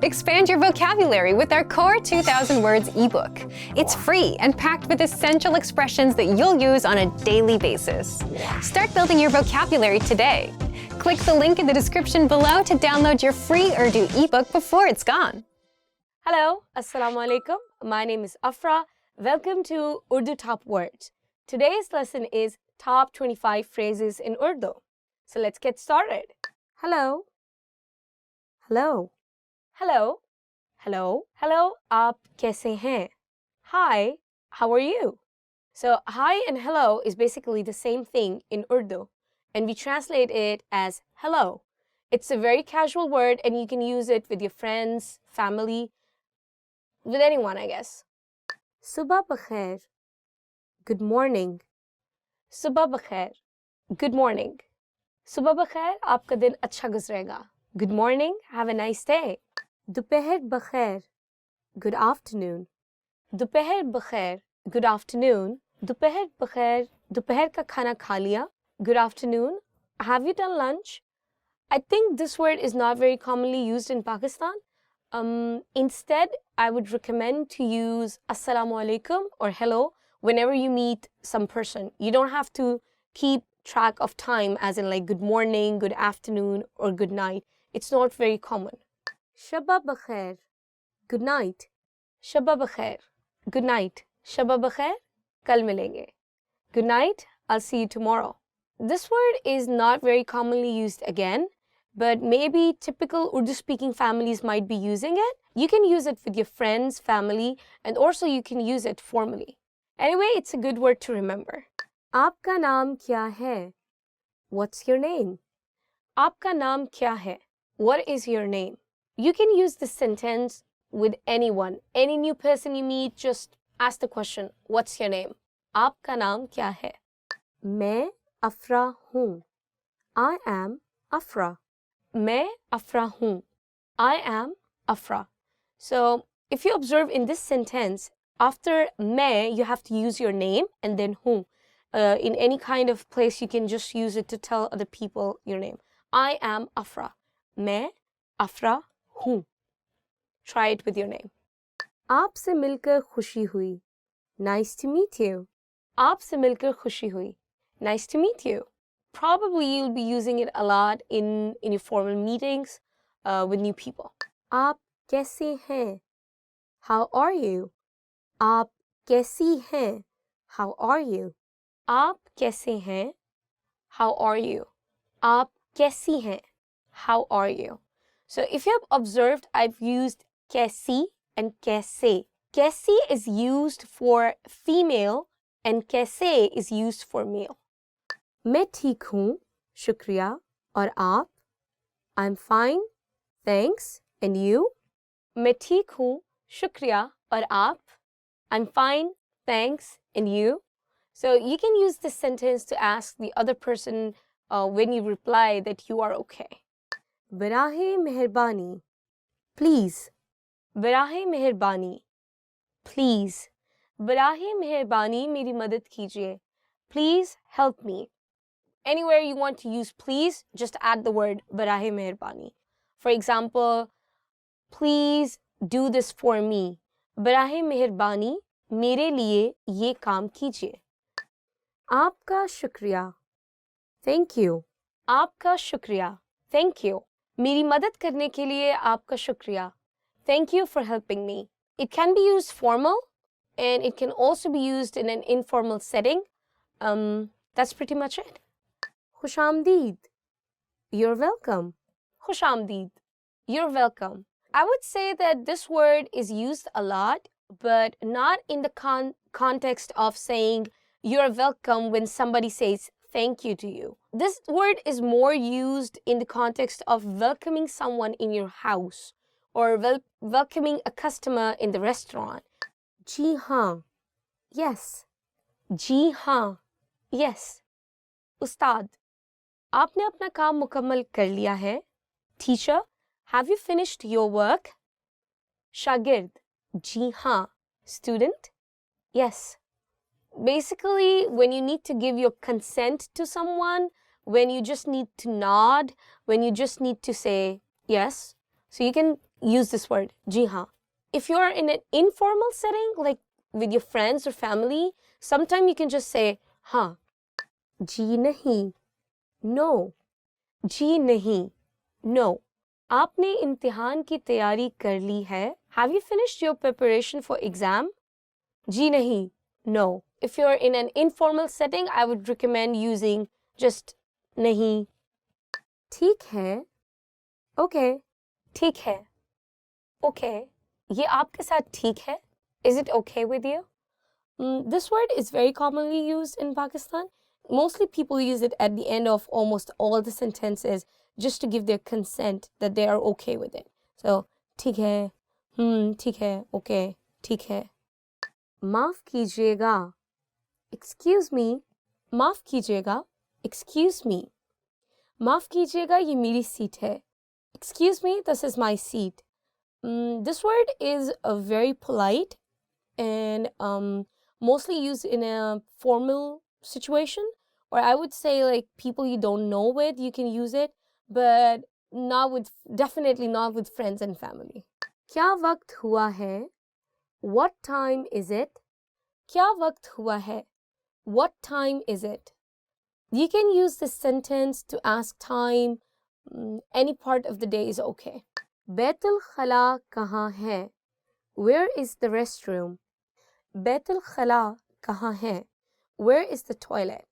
Expand your vocabulary with our Core 2000 Words ebook. It's free and packed with essential expressions that you'll use on a daily basis. Start building your vocabulary today. Click the link in the description below to download your free Urdu ebook before it's gone. Hello, Assalamu alaikum. My name is Afra. Welcome to Urdu Top Words. Today's lesson is Top 25 Phrases in Urdu. So let's get started. Hello. Hello. Hello. Hello. Hello. Aap kaise hain? Hi. How are you? So hi and hello is basically the same thing in Urdu, and we translate it as hello. It's a very casual word, and you can use it with your friends, family, with anyone, I guess. Subah bakhair. Good morning. Subah bakhair. Good morning. Subah bakhair, aapka din acha guzrega. Good morning. Have a nice day. Dopahar bakhair. Good afternoon. Dopahar bakhair. Good afternoon. Dopahar bakhair. Dopahar ka khana kha liya. Good afternoon. Have you done lunch? I think this word is not very commonly used in Pakistan. Instead, I would recommend to use Assalamu alaikum or hello whenever you meet some person. You don't have to keep track of time as in like good morning, good afternoon, or good night. It's not very common. Shabba bakhair. Good night. Shabba bakhair. Good night. Shabba bakhair. Kal milenge. Good night. I'll see you tomorrow. This word is not very commonly used again, but maybe typical Urdu-speaking families might be using it. You can use it with your friends, family, and also you can use it formally. Anyway, it's a good word to remember. Aapka naam kya hai? What's your name? Aapka naam kya hai? What is your name? You can use this sentence with anyone. Any new person you meet, just ask the question, what's your name? Aapka naam kya hai? Main Afra hoon. I am Afra. Main Afra hoon. I am Afra. So, if you observe in this sentence, after main, you have to use your name and then hoon. In any kind of place, you can just use it to tell other people your name. I am Afra. Main Afra hoon. Try it with your name. Aapse milkar khushi hui. Nice to meet you. Aapse milkar khushi hui. Nice to meet you. Probably you'll be using it a lot in your formal meetings with new people. Aap kaise hain? How are you? Aap kaisi hain? How are you? Aap kaise hain? How are you? Aap kaisi hain? How are you? So if you have observed, I've used kaisi and kaise. Kaisi is used for female and kaise is used for male. मैं ठीक हूँ, शुक्रिया, और आप? I'm fine, thanks, and you? मैं ठीक हूँ, शुक्रिया, और आप? I'm fine, thanks, and you? So you can use this sentence to ask the other person when you reply that you are okay. बराहे मेहरबानी, please. बराहे मेहरबानी, please. बराहे मेहरबानी मेरी मदद कीजिए. Please help me. Anywhere you want to use please, just add the word barahe meherbani. For example, please do this for me. Barahe meherbani, mere liye ye kaam kijiye. Aapka shukriya. Thank you. Aapka shukriya. Thank you. Meri madad karne ke liye aapka shukriya. Thank you for helping me. It can be used formal, and it can also be used in an informal setting. That's pretty much it. Khushamdeed. You're welcome. Khushamdeed. You're welcome. I would say that this word is used a lot, but not in the context of saying you're welcome when somebody says thank you to you. This word is more used in the context of welcoming someone in your house or welcoming a customer in the restaurant. Ji haan. Yes. Ji haan. Yes. Ustad. आपने अपना काम मुकम्मल कर लिया है? Teacher, have you finished your work? शागिर्द, जी हाँ. Student, yes. Basically, when you need to give your consent to someone, when you just need to nod, when you just need to say yes. So you can use this word, ji haan. If you're in an informal setting, like with your friends or family, sometimes you can just say, हाँ, जी नहीं, no, जी नहीं, no. आपने इम्तिहान की तैयारी कर ली है? Have you finished your preparation for exam? जी नहीं, no. If you're in an informal setting, I would recommend using just नहीं. ठीक है, okay, ठीक है, okay. ये आपके साथ ठीक है? Is it okay with you? This word is very commonly used in Pakistan. Mostly people use it at the end of almost all the sentences just to give their consent that they are okay with it. So, ठीक है, ठीक है, okay, ठीक है. माफ कीजिएगा. Excuse me. माफ कीजिएगा. Excuse me. माफ कीजिएगा, ये मेरी सीट है. Excuse me, this is my seat. This word is very polite and mostly used in a formal situation, or I would say like people you don't know with, you can use it, but definitely not with friends and family. क्या वक्त हुआ है? What time is it? क्या वक्त हुआ है? What time is it? You can use this sentence to ask time. Any part of the day is okay. Betul खला कहाँ है? Where is the restroom? Betul खला कहाँ है? Where is the toilet?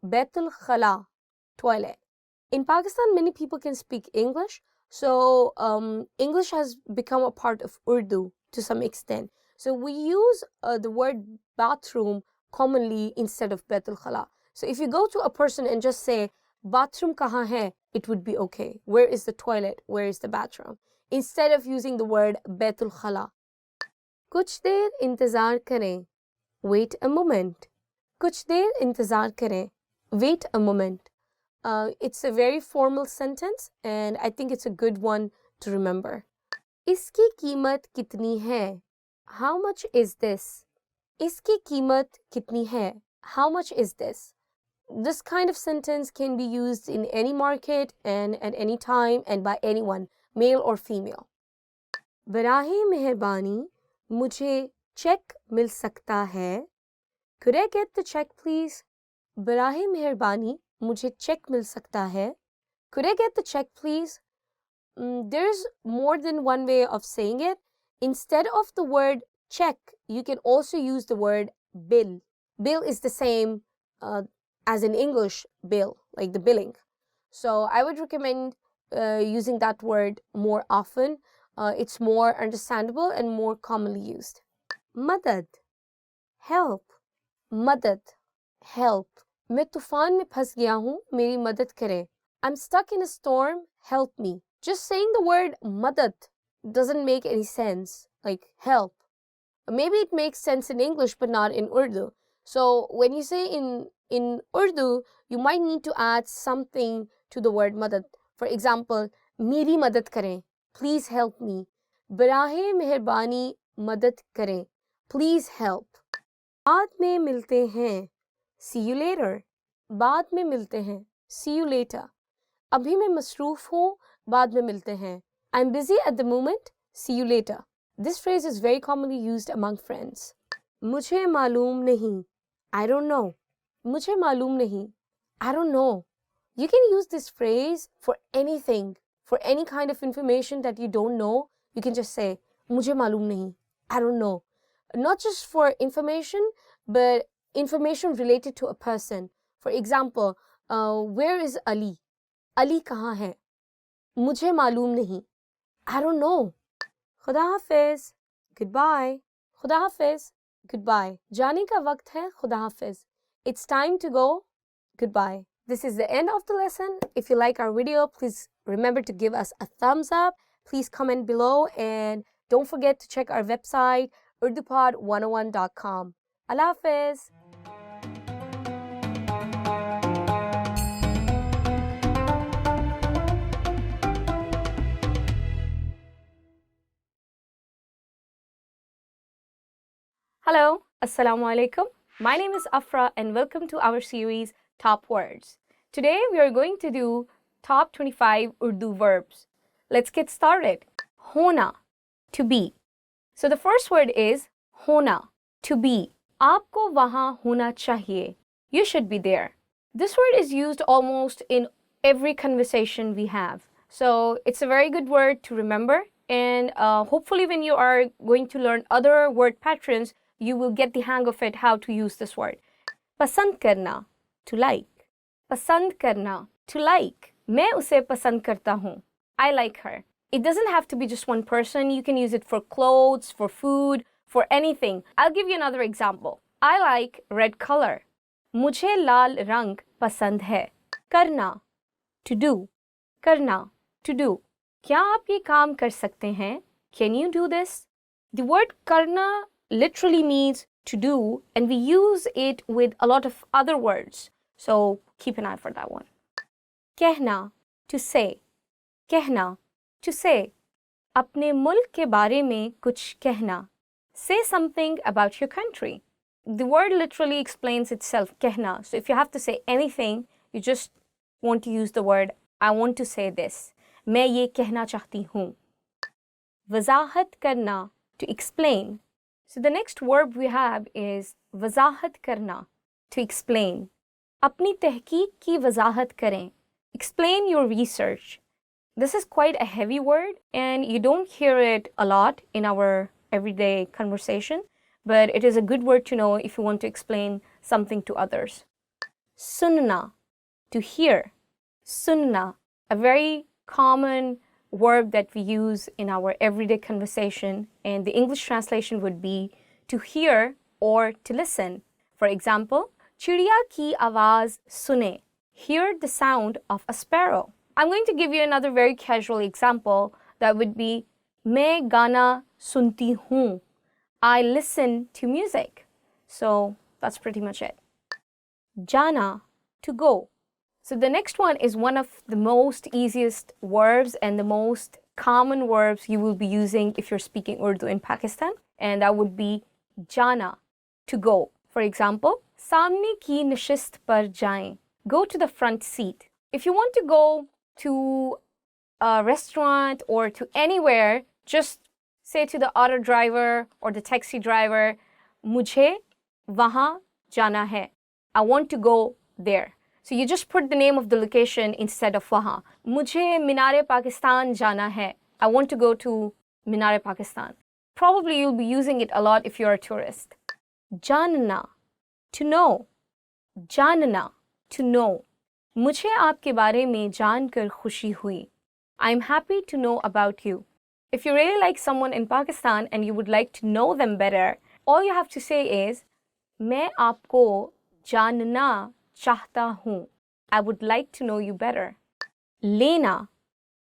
Betul खला, toilet. In Pakistan, many people can speak English, so English has become a part of Urdu to some extent. So we use the word bathroom commonly instead of Betul खला. So if you go to a person and just say, bathroom kahan hai, it would be okay. Where is the toilet? Where is the bathroom? Instead of using the word Betul खला. कुछ देर इंतजार करें. Wait a moment. कुछ देर इंतजार करें. Wait a moment. It's a very formal sentence and I think it's a good one to remember. इसकी कीमत कितनी है? How much is this? इसकी कीमत कितनी है? How much is this? This kind of sentence can be used in any market and at any time and by anyone, male or female. बराहे मेहरबानी मुझे चेक मिल सकता है? Could I get the check please? बराहे मेहरबानी मुझे check मिल सकता है? Could I get the check please? There's more than one way of saying it. Instead of the word check, you can also use the word bill. Bill is the same as in English bill, like the billing. So I would recommend using that word more often. It's more understandable and more commonly used. Madad, help. Madad, help. मैं तूफान में फंस गया हूँ, मेरी मदद करें. I'm stuck in a storm, help me. Just saying the word madad doesn't make any sense, like help. Maybe it makes sense in English, but not in Urdu. So when you say in Urdu, you might need to add something to the word madad. For example, मेरी मदद करें, please help me. बराहे मेहरबानी मदद करें, please help. बाद में मिलते हैं, see you later. बाद में मिलते हैं, see you later. अभी मैं मसरूफ हूँ, बाद में मिलते हैं. I'm busy at the moment, see you later. This phrase is very commonly used among friends. मुझे मालूम नहीं, I don't know. मुझे मालूम नहीं, I don't know. You can use this phrase for anything, for any kind of information that you don't know. You can just say, मुझे मालूम नहीं, I don't know. Not just for information, but information related to a person. For example, where is Ali? Ali कहाँ है? मुझे मालूम नहीं, I don't know. खुदा हाफिज, goodbye. खुदा हाफिज, goodbye. जाने का वक्त है, खुदा हाफिज. It's time to go, goodbye. This is the end of the lesson. If you like our video, please remember to give us a thumbs up. Please comment below and don't forget to check our website, urdupod101.com. Allah Hafiz. Hello, Assalamu alaikum. My name is Afra and welcome to our series Top Words. Today we are going to do top 25 Urdu verbs. Let's get started. होना, to be. So the first word is होना, to be. आपको वहाँ होना चाहिए. You should be there. This word is used almost in every conversation we have. So it's a very good word to remember. And hopefully when you are going to learn other word patterns, you will get the hang of it, how to use this word. पसंद करना, to like. पसंद करना, to like. मैं उसे पसंद करता हूँ. I like her. It doesn't have to be just one person. You can use it for clothes, for food, for anything. I'll give you another example. I like red color. मुझे लाल रंग पसंद है. करना, to do. करना, to do. क्या आप ये काम कर सकते हैं? Can you do this? The word karna literally means to do, and we use it with a lot of other words. So keep an eye for that one. कहना, to say. कहना, to say. अपने मुल्क के बारे में कुछ कहना. Say something about your country. The word literally explains itself, कहना. So if you have to say anything, you just want to use the word, I want to say this. मैं ये कहना चाहती हूँ. वज़ाहत करना, to explain. So the next verb we have is वज़ाहत करना, to explain. अपनी तहकीक की वज़ाहत करें. Explain your research. This is quite a heavy word and you don't hear it a lot in our everyday conversation, but it is a good word to know if you want to explain something to others. Sunna, to hear. Sunna, a very common verb that we use in our everyday conversation, and the English translation would be to hear or to listen. For example, चिड़िया की आवाज़ सुने. Hear the sound of a sparrow. I'm going to give you another very casual example that would be मैं गाना सुनती हूँ. I listen to music. So that's pretty much it. Jana, to go. So the next one is one of the most easiest verbs and the most common verbs you will be using if you're speaking Urdu in Pakistan, and that would be jana, to go. For example, सामने की नशिस्त पर जाएं. Go to the front seat. If you want to go to a restaurant or to anywhere, just say to the auto driver or the taxi driver, मुझे वहाँ जाना है. I want to go there. So you just put the name of the location instead of वहाँ. मुझे मीनार पाकिस्तान जाना है. I want to go to Minar Pakistan. Probably you'll be using it a lot if you're a tourist. जानना, to know. जानना, to know. मुझे आपके बारे में जानकर खुशी हुई. I'm happy to know about you. If you really like someone in Pakistan and you would like to know them better, all you have to say is, मैं आपको जानना चाहता हूँ. I would like to know you better. लेना,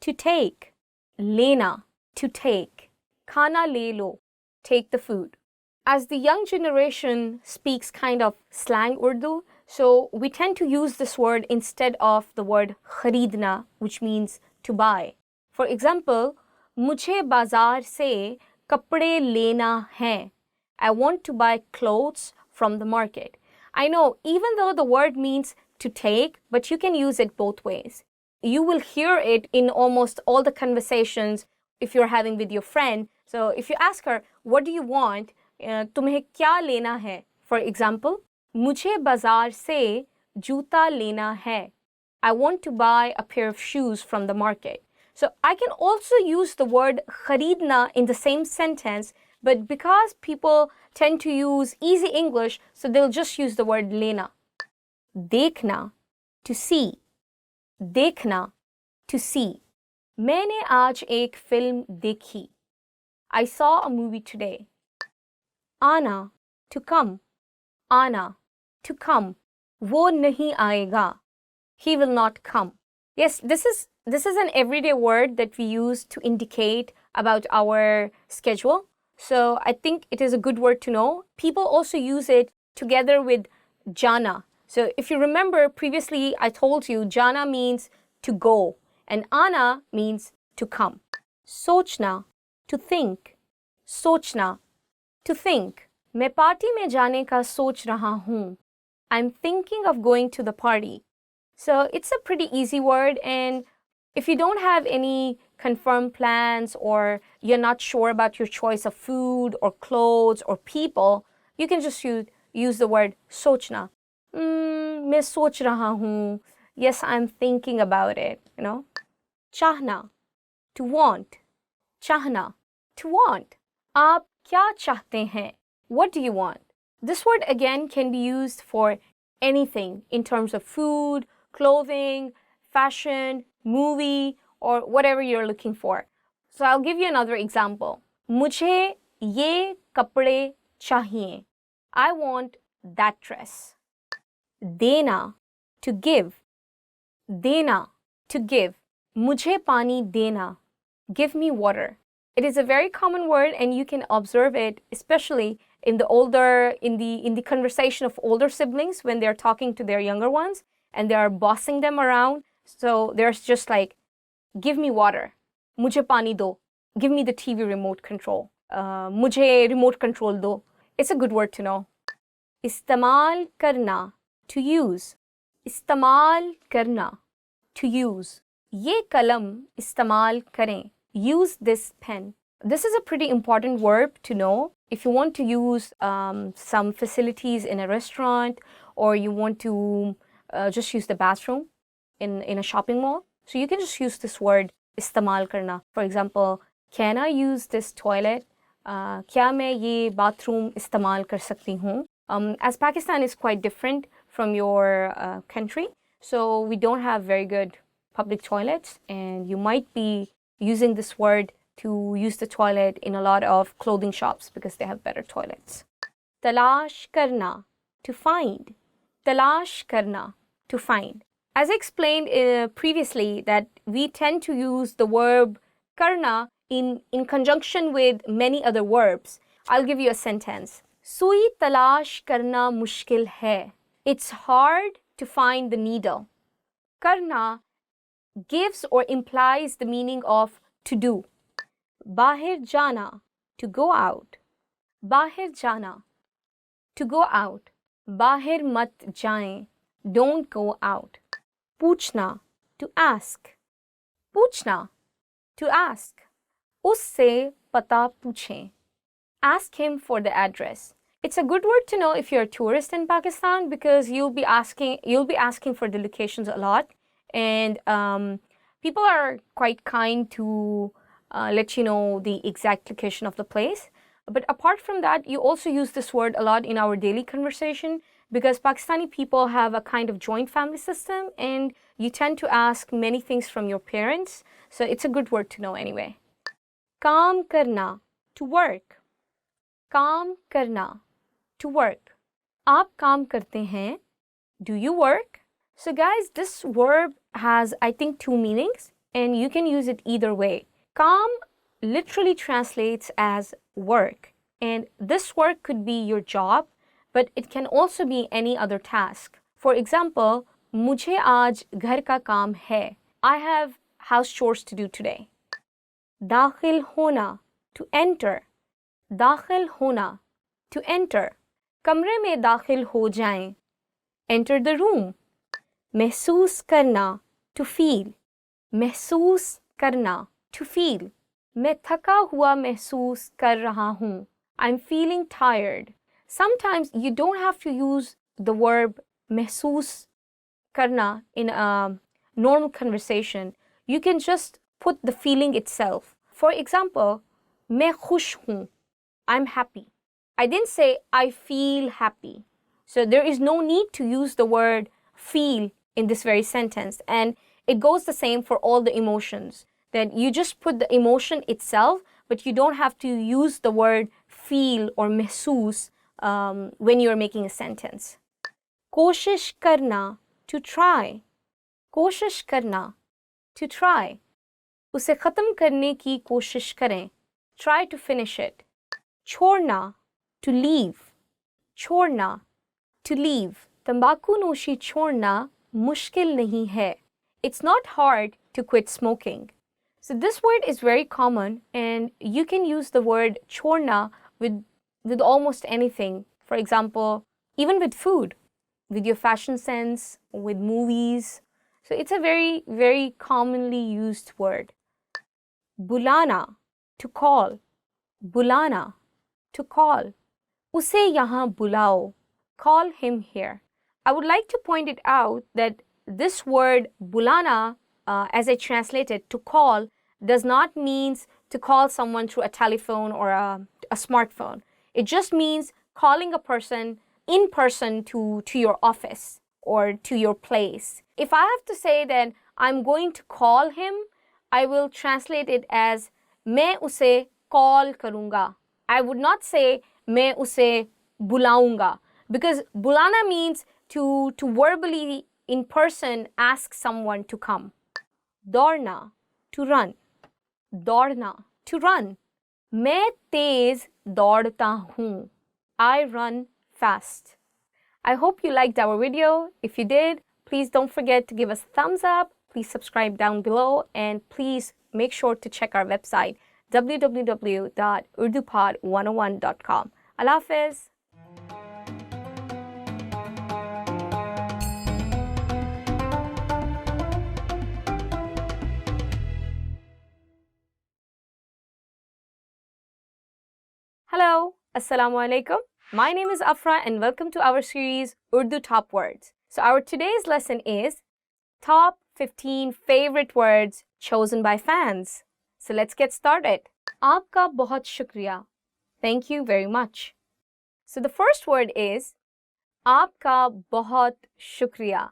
to take. लेना, to take. खाना ले लो, take the food. As the young generation speaks kind of slang Urdu, so we tend to use this word instead of the word खरीदना, which means to buy. For example, मुझे बाजार से कपड़े लेना है. I want to buy clothes from the market. I know, even though the word means to take, but you can use it both ways. You will hear it in almost all the conversations if you're having with your friend. So if you ask her, what do you want? तुम्हें क्या लेना है? For example, मुझे बाजार से जूता लेना है. I want to buy a pair of shoes from the market. So I can also use the word kharidna in the same sentence, but because people tend to use easy English, so they'll just use the word lena. देखना, to see. देखना, to see. मैंने आज एक film देखी. I saw a movie today. आना, to come. आना, to come. वो नहीं आएगा. He will not come. Yes, this is an everyday word that we use to indicate about our schedule. So I think it is a good word to know. People also use it together with jana. So if you remember previously, I told you jana means to go and ana means to come. सोचना, to think. सोचना, to think. मैं party में जाने का सोच रहा हूँ. I'm thinking of going to the party. So it's a pretty easy word, and if you don't have any confirm plans or you're not sure about your choice of food or clothes or people, you can just use the word sochna. मैं सोच रहा हूँ. Yes, I'm thinking about it, you know. Chahna, to want. Chahna, to want. आप क्या चाहते हैं? What do you want? This word again can be used for anything in terms of food, clothing, fashion, movie, or whatever you're looking for. So I'll give you another example. मुझे ये कपड़े चाहिए. I want that dress. देना, to give. देना, to give. मुझे पानी देना. Give me water. It is a very common word and you can observe it especially in the conversation of older siblings when they're talking to their younger ones and they are bossing them around. So there's just like, give me water. मुझे पानी दो. Give me the TV remote control. मुझे remote control दो. It's a good word to know. इस्तेमाल करना, to use. इस्तेमाल करना, to use. ये कलम इस्तेमाल करें. Use this pen. This is a pretty important verb to know. If you want to use some facilities in a restaurant or you want to just use the bathroom in a shopping mall, so you can just use this word इस्तेमाल करना. For example, can I use this toilet? क्या मैं ये bathroom इस्तेमाल कर सकती हूँ? As Pakistan is quite different from your country, so we don't have very good public toilets and you might be using this word to use the toilet in a lot of clothing shops because they have better toilets. Talash karna, to find. Talash karna, to find. As I explained previously that we tend to use the verb karna in conjunction with many other verbs. I'll give you a sentence. Sui talash karna mushkil hai. It's hard to find the needle. Karna gives or implies the meaning of to do. Bahir jana, to go out. Bahir jana, to go out. Bahir mat jaएं, don't go out. Puchna, to ask. Puchna, to ask. Usse pata पूछें. Ask him for the address. It's a good word to know if you're a tourist in Pakistan because you'll be asking for the locations a lot. And people are quite kind to let you know the exact location of the place. But apart from that, you also use this word a lot in our daily conversation because Pakistani people have a kind of joint family system and you tend to ask many things from your parents. So it's a good word to know anyway. Kaam karna, to work. Kaam karna, to work. Aap kaam karte hain? Do you work? So guys, this verb has, I think, two meanings and you can use it either way. Kaam literally translates as work and this work could be your job, but it can also be any other task. For example, मुझे आज घर का काम है. I have house chores to do today. दाखिल होना, to enter. दाखिल होना, to enter. कमरे में दाखिल हो जाएं. Enter the room. महसूस करना, to feel. महसूस करना, to feel. मैं थका हुआ महसूस कर रहा हूँ. I'm feeling tired. Sometimes you don't have to use the verb महसूस करना in a normal conversation. You can just put the feeling itself. For example, मैं खुश हूँ. I'm happy. I didn't say I feel happy. So there is no need to use the word feel in this very sentence. And it goes the same for all the emotions. That you just put the emotion itself, but you don't have to use the word feel or महसूस when you're making a sentence. कोशिश करना, to try. कोशिश करना, to try. उसे ख़त्म करने की कोशिश करें. Try to finish it. छोड़ना, to leave. छोड़ना, to leave. तंबाकू नोशी छोड़ना मुश्किल नहीं है. It's not hard to quit smoking. So this word is very common and you can use the word छोड़ना with almost anything. For example, even with food, with your fashion sense, with movies. So it's a very, very commonly used word. bulana, to call. Bulana, to call. Use yahan bulao, call him here. I would like to point it out that this word bulana, as I translate it, to call, does not mean to call someone through a telephone or a smartphone. It just means calling a person in person to your office or to your place. If I have to say that I'm going to call him, I will translate it as मैं उसे call करूँगा. I would not say मैं उसे बुलाऊँगा, because bulana means to verbally in person ask someone to come. दौड़ना, to run. दौड़ना, to run. मैं तेज दौड़ता हूँ. I run fast. I hope you liked our video. If you did, please don't forget to give us a thumbs up. Please subscribe down below, and please make sure to check our website www.urdupod101.com. Allah Hafiz. Hello, Assalamu alaikum. My name is Afra and welcome to our series Urdu Top Words. So our today's lesson is Top 15 Favorite Words Chosen by Fans. So let's get started. Aapka bahut shukriya. Thank you very much. So the first word is Aapka bahut shukriya.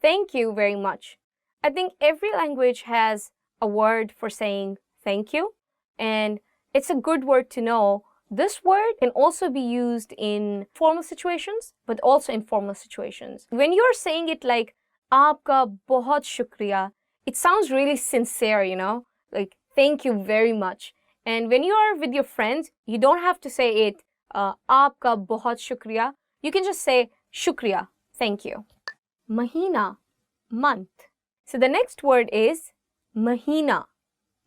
Thank you very much. I think every language has a word for saying thank you, and it's a good word to know. This word can also be used in formal situations, but also in informal situations. When you're saying it like Aapka bahut shukriya, it sounds really sincere, you know, like thank you very much. And when you are with your friends, you don't have to say it Aapka bahut shukriya. You can just say shukriya, thank you. Mahina, month. So the next word is mahina,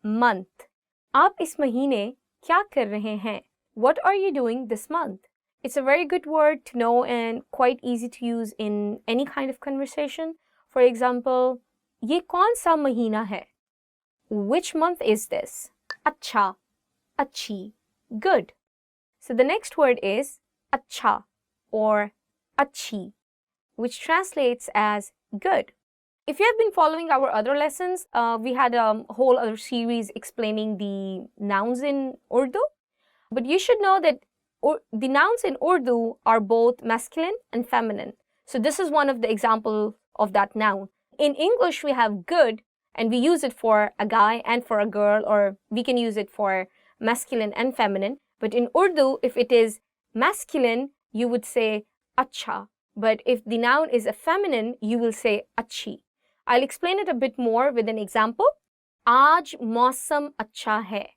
month. Aap is mahine kya kar rahe hain? What are you doing this month? It's a very good word to know and quite easy to use in any kind of conversation. For example, ye kaun sa mahina hai? Which month is this? Acha, achi, good. So the next word is acha or achi, which translates as good. If you have been following our other lessons, we had a whole other series explaining the nouns in Urdu. But you should know that the nouns in Urdu are both masculine and feminine. So this is one of the examples of that noun. In English, we have good, and we use it for a guy and for a girl, or we can use it for masculine and feminine. But in Urdu, if it is masculine, you would say acha. But if the noun is a feminine, you will say achi. I'll explain it a bit more with an example. Aaj mausam acha hai.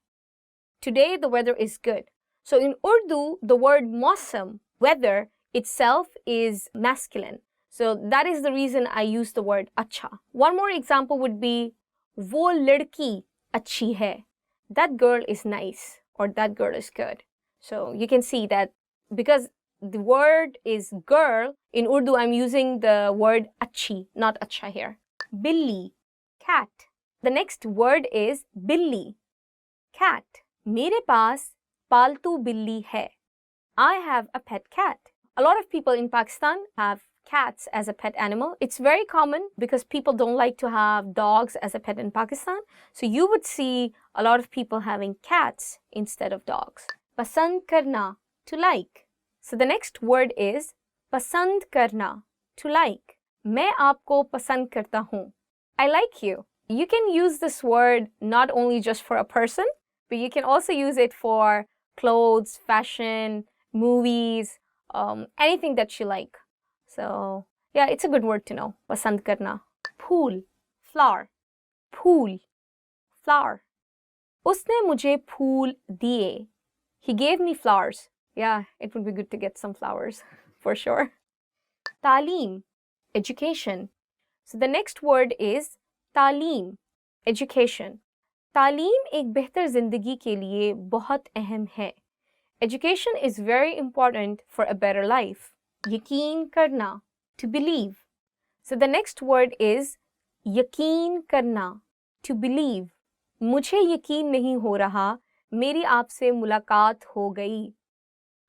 Today the weather is good. So in Urdu, the word mausam, weather, itself is masculine. So that is the reason I use the word acha. One more example would be wo ladki achhi hai. That girl is nice, or that girl is good. So you can see that because the word is girl, in Urdu I'm using the word achhi, not acha here. Billi, cat. The next word is billi, cat. मेरे पास पालतू बिल्ली है. I have a pet cat. A lot of people in Pakistan have cats as a pet animal. It's very common because people don't like to have dogs as a pet in Pakistan. So you would see a lot of people having cats instead of dogs. Pasand karna, to like. So the next word is pasand karna, to like. मैं आपको पसंद करता हूँ. I like you. You can use this word not only just for a person, but you can also use it for clothes, fashion, movies, anything that you like. So yeah, it's a good word to know. Pasand karna. Phool, flower. Phool, flower. Usne mujhe phool diye. He gave me flowers. Yeah, it would be good to get some flowers for sure. Taaleem, education. So the next word is taaleem, education. तालीम एक बेहतर ज़िंदगी के लिए बहुत अहम है. Education is very important for a better life. यकीन करना, to believe. So the next word is यकीन करना, to believe. मुझे यकीन नहीं हो रहा मेरी आपसे मुलाकात हो गई.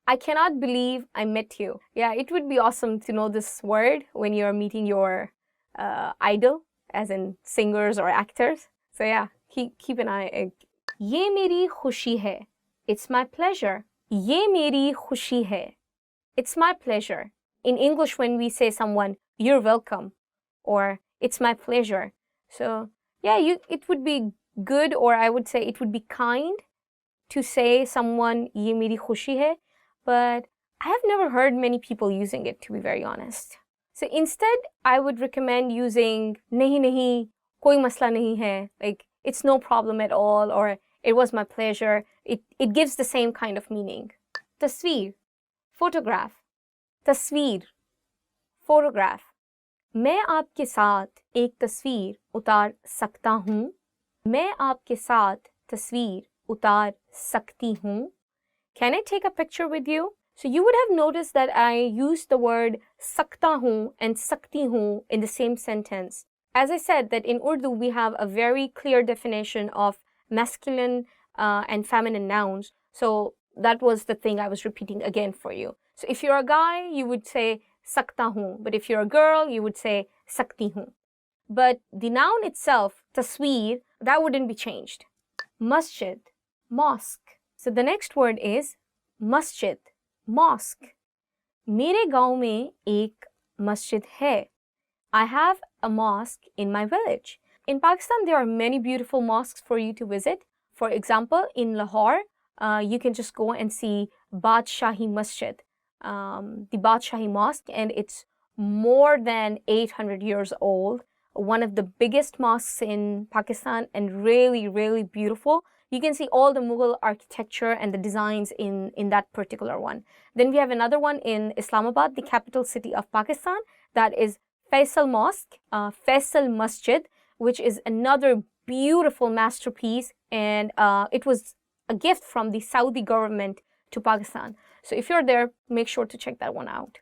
I cannot believe I met you. Yeah, it would be awesome to know this word when you're meeting your idol, as in singers or actors. So yeah, keep an eye. ये मेरी खुशी है. It's my pleasure. ये मेरी खुशी है. It's my pleasure. In English, when we say someone, you're welcome, or it's my pleasure. So yeah, it would be good, or I would say it would be kind to say someone, ye meri khushi hai, but I have never heard many people using it, to be very honest. So instead, I would recommend using nahi nahi, koi masla nahi hai, like it's no problem at all, or it was my pleasure. It gives the same kind of meaning. Tasveer, photograph. Tasveer, photograph. मैं आपके साथ एक तस्वीर उतार सकता हूँ. मैं आपके साथ तस्वीर उतार सकती हूँ. Can I take a picture with you? So you would have noticed that I used the word sakta hoon and sakti hoon in the same sentence. As I said, that in Urdu we have a very clear definition of masculine and feminine nouns. So that was the thing I was repeating again for you. So if you're a guy, you would say sakta hoon. But if you're a girl, you would say sakti hoon. But the noun itself, tasweer, that wouldn't be changed. Masjid, mosque. So the next word is masjid, mosque. मेरे गांव में एक masjid है. I have a mosque in my village. In Pakistan, there are many beautiful mosques for you to visit. For example, in Lahore, you can just go and see Badshahi Masjid, the Badshahi Mosque, and it's more than 800 years old. One of the biggest mosques in Pakistan and really, really beautiful. You can see all the Mughal architecture and the designs in that particular one. Then we have another one in Islamabad, the capital city of Pakistan, that is Faisal Mosque, Faisal Masjid, which is another beautiful masterpiece, and it was a gift from the Saudi government to Pakistan. So if you're there, make sure to check that one out.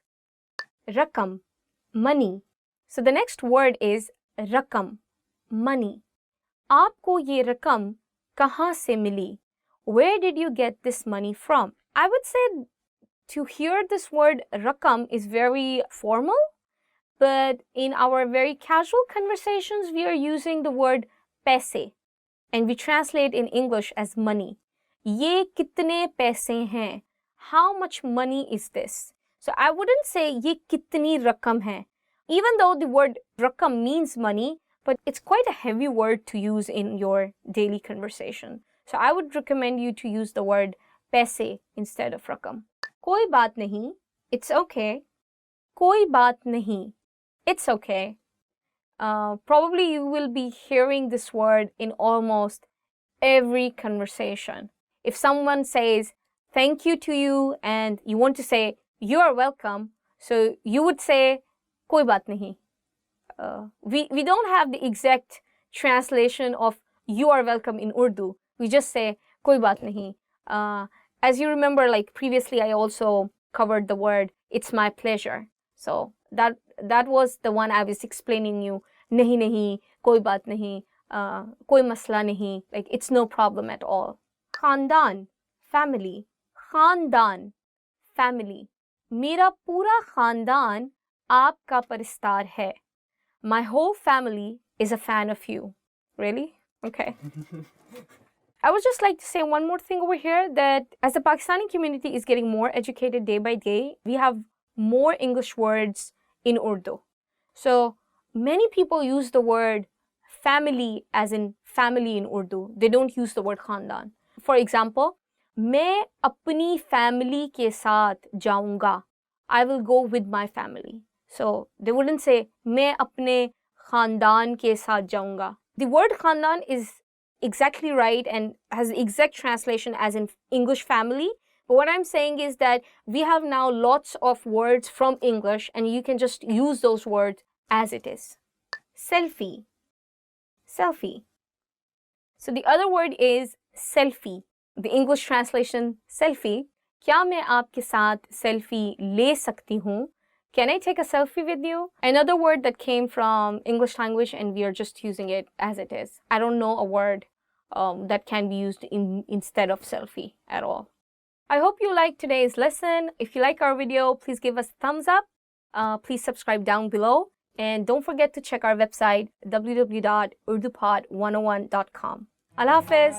Rakam, money. So the next word is rakam, money. आपको ये रकम कहाँ से मिली? Where did you get this money from? I would say to hear this word rakam is very formal, but in our very casual conversations, we are using the word paise, and we translate in English as money. ये कितने पैसे हैं? How much money is this? So I wouldn't say ये कितनी रकम है. Even though the word rakam means money, but it's quite a heavy word to use in your daily conversation. So I would recommend you to use the word paise instead of rakam. कोई बात नहीं, it's okay. कोई बात नहीं, it's okay. Probably you will be hearing this word in almost every conversation. If someone says thank you to you and you want to say you are welcome, so you would say कोई बात नहीं. We don't have the exact translation of you are welcome in Urdu. We just say कोई बात नहीं. As you remember, like previously, I also covered the word it's my pleasure. So that was the one I was explaining you. नहीं नहीं, कोई बात नहीं, कोई मसला नहीं. Like it's no problem at all. खानदान, family. खानदान, family. मेरा पूरा खानदान आपका परिस्तार है. My whole family is a fan of you. Really? Okay. I would just like to say one more thing over here, that as the Pakistani community is getting more educated day by day, we have more English words in Urdu. So many people use the word family as in family in Urdu. They don't use the word khandan. For example, मैं अपनी family के साथ जाऊंगा. I will go with my family. So they wouldn't say मैं अपने खानदान के साथ जाऊंगा. The word khandan is exactly right and has the exact translation as in English family. But what I'm saying is that we have now lots of words from English and you can just use those words as it is. Selfie. Selfie. So the other word is selfie. The English translation, selfie. क्या मैं आपके साथ selfie ले सकती हूँ? Can I take a selfie with you? Another word that came from English language and we are just using it as it is. I don't know a word that can be used instead of selfie at all. I hope you liked today's lesson. If you like our video, please give us a thumbs up. Please subscribe down below. And don't forget to check our website, www.urdupod101.com. Allah Hafiz.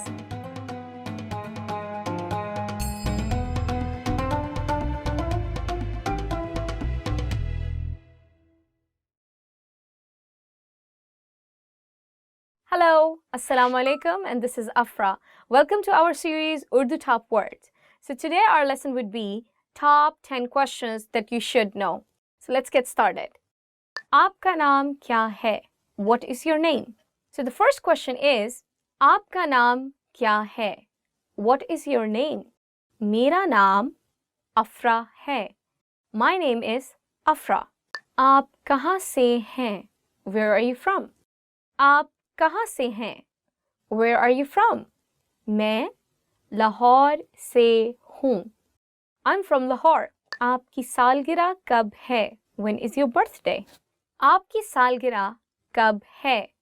Hello, Assalamu alaikum, and this is Afra. Welcome to our series Urdu Top Words. So today our lesson would be top 10 questions that you should know. So let's get started. Aapka naam kya hai? What is your name? So the first question is, Aapka naam kya hai? What is your name? Mera naam Afra hai. My name is Afra. Aap kahan se hain? Where are you from? Aap kahan se hain? Where are you from? Main Lahore se hoon. I'm from Lahore. Aapki salgira kab hai? When is your birthday? Aapki salgira kab hai?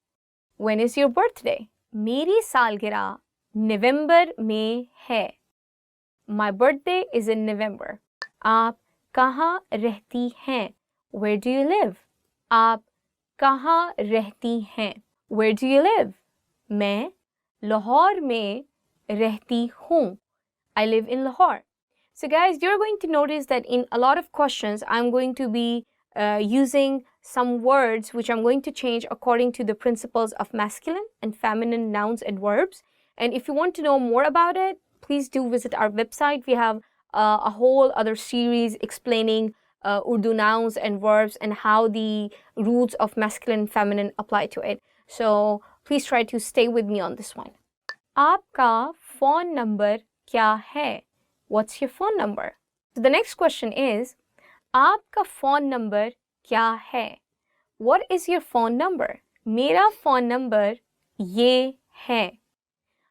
When is your birthday? Meri salgira November mein hai. My birthday is in November. Aap kahan rehti hain? Where do you live? Aap kahan rehti hain? Where do you live? Main Lahore mein rehti hoon. I live in Lahore. So guys, you're going to notice that in a lot of questions, I'm going to be using some words which I'm going to change according to the principles of masculine and feminine nouns and verbs. And if you want to know more about it, please do visit our website. We have a whole other series explaining Urdu nouns and verbs and how the rules of masculine and feminine apply to it. So please try to stay with me on this one. Aapka phone number kya hai? What's your phone number? So the next question is, Aapka phone number kya hai? What is your phone number? Mera phone number ye hai.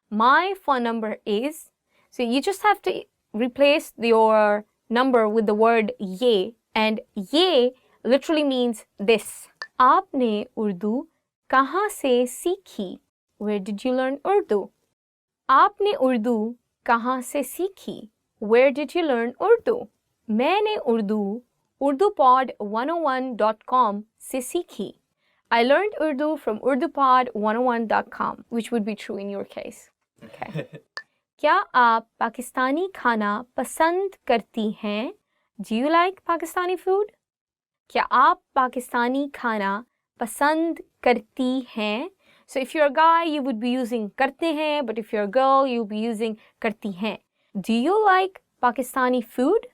My phone number is. So you just have to replace your number with the word ye, and ye literally means this. Aapne Urdu kahan se seekhi? Where did you learn Urdu? Aapne Urdu kahan se seekhi? Where did you learn Urdu? Maine Urdu urdupod101.com se seekhi. I learned Urdu from urdupod101.com, which would be true in your case. Okay. Kya aap Pakistani khana pasand karti hain? Do you like Pakistani food? Kya aap Pakistani khana pasand karti hain? So if you're a guy, you would be using karte hain, but if you're a girl, you'll be using karti hain. Do you like Pakistani food?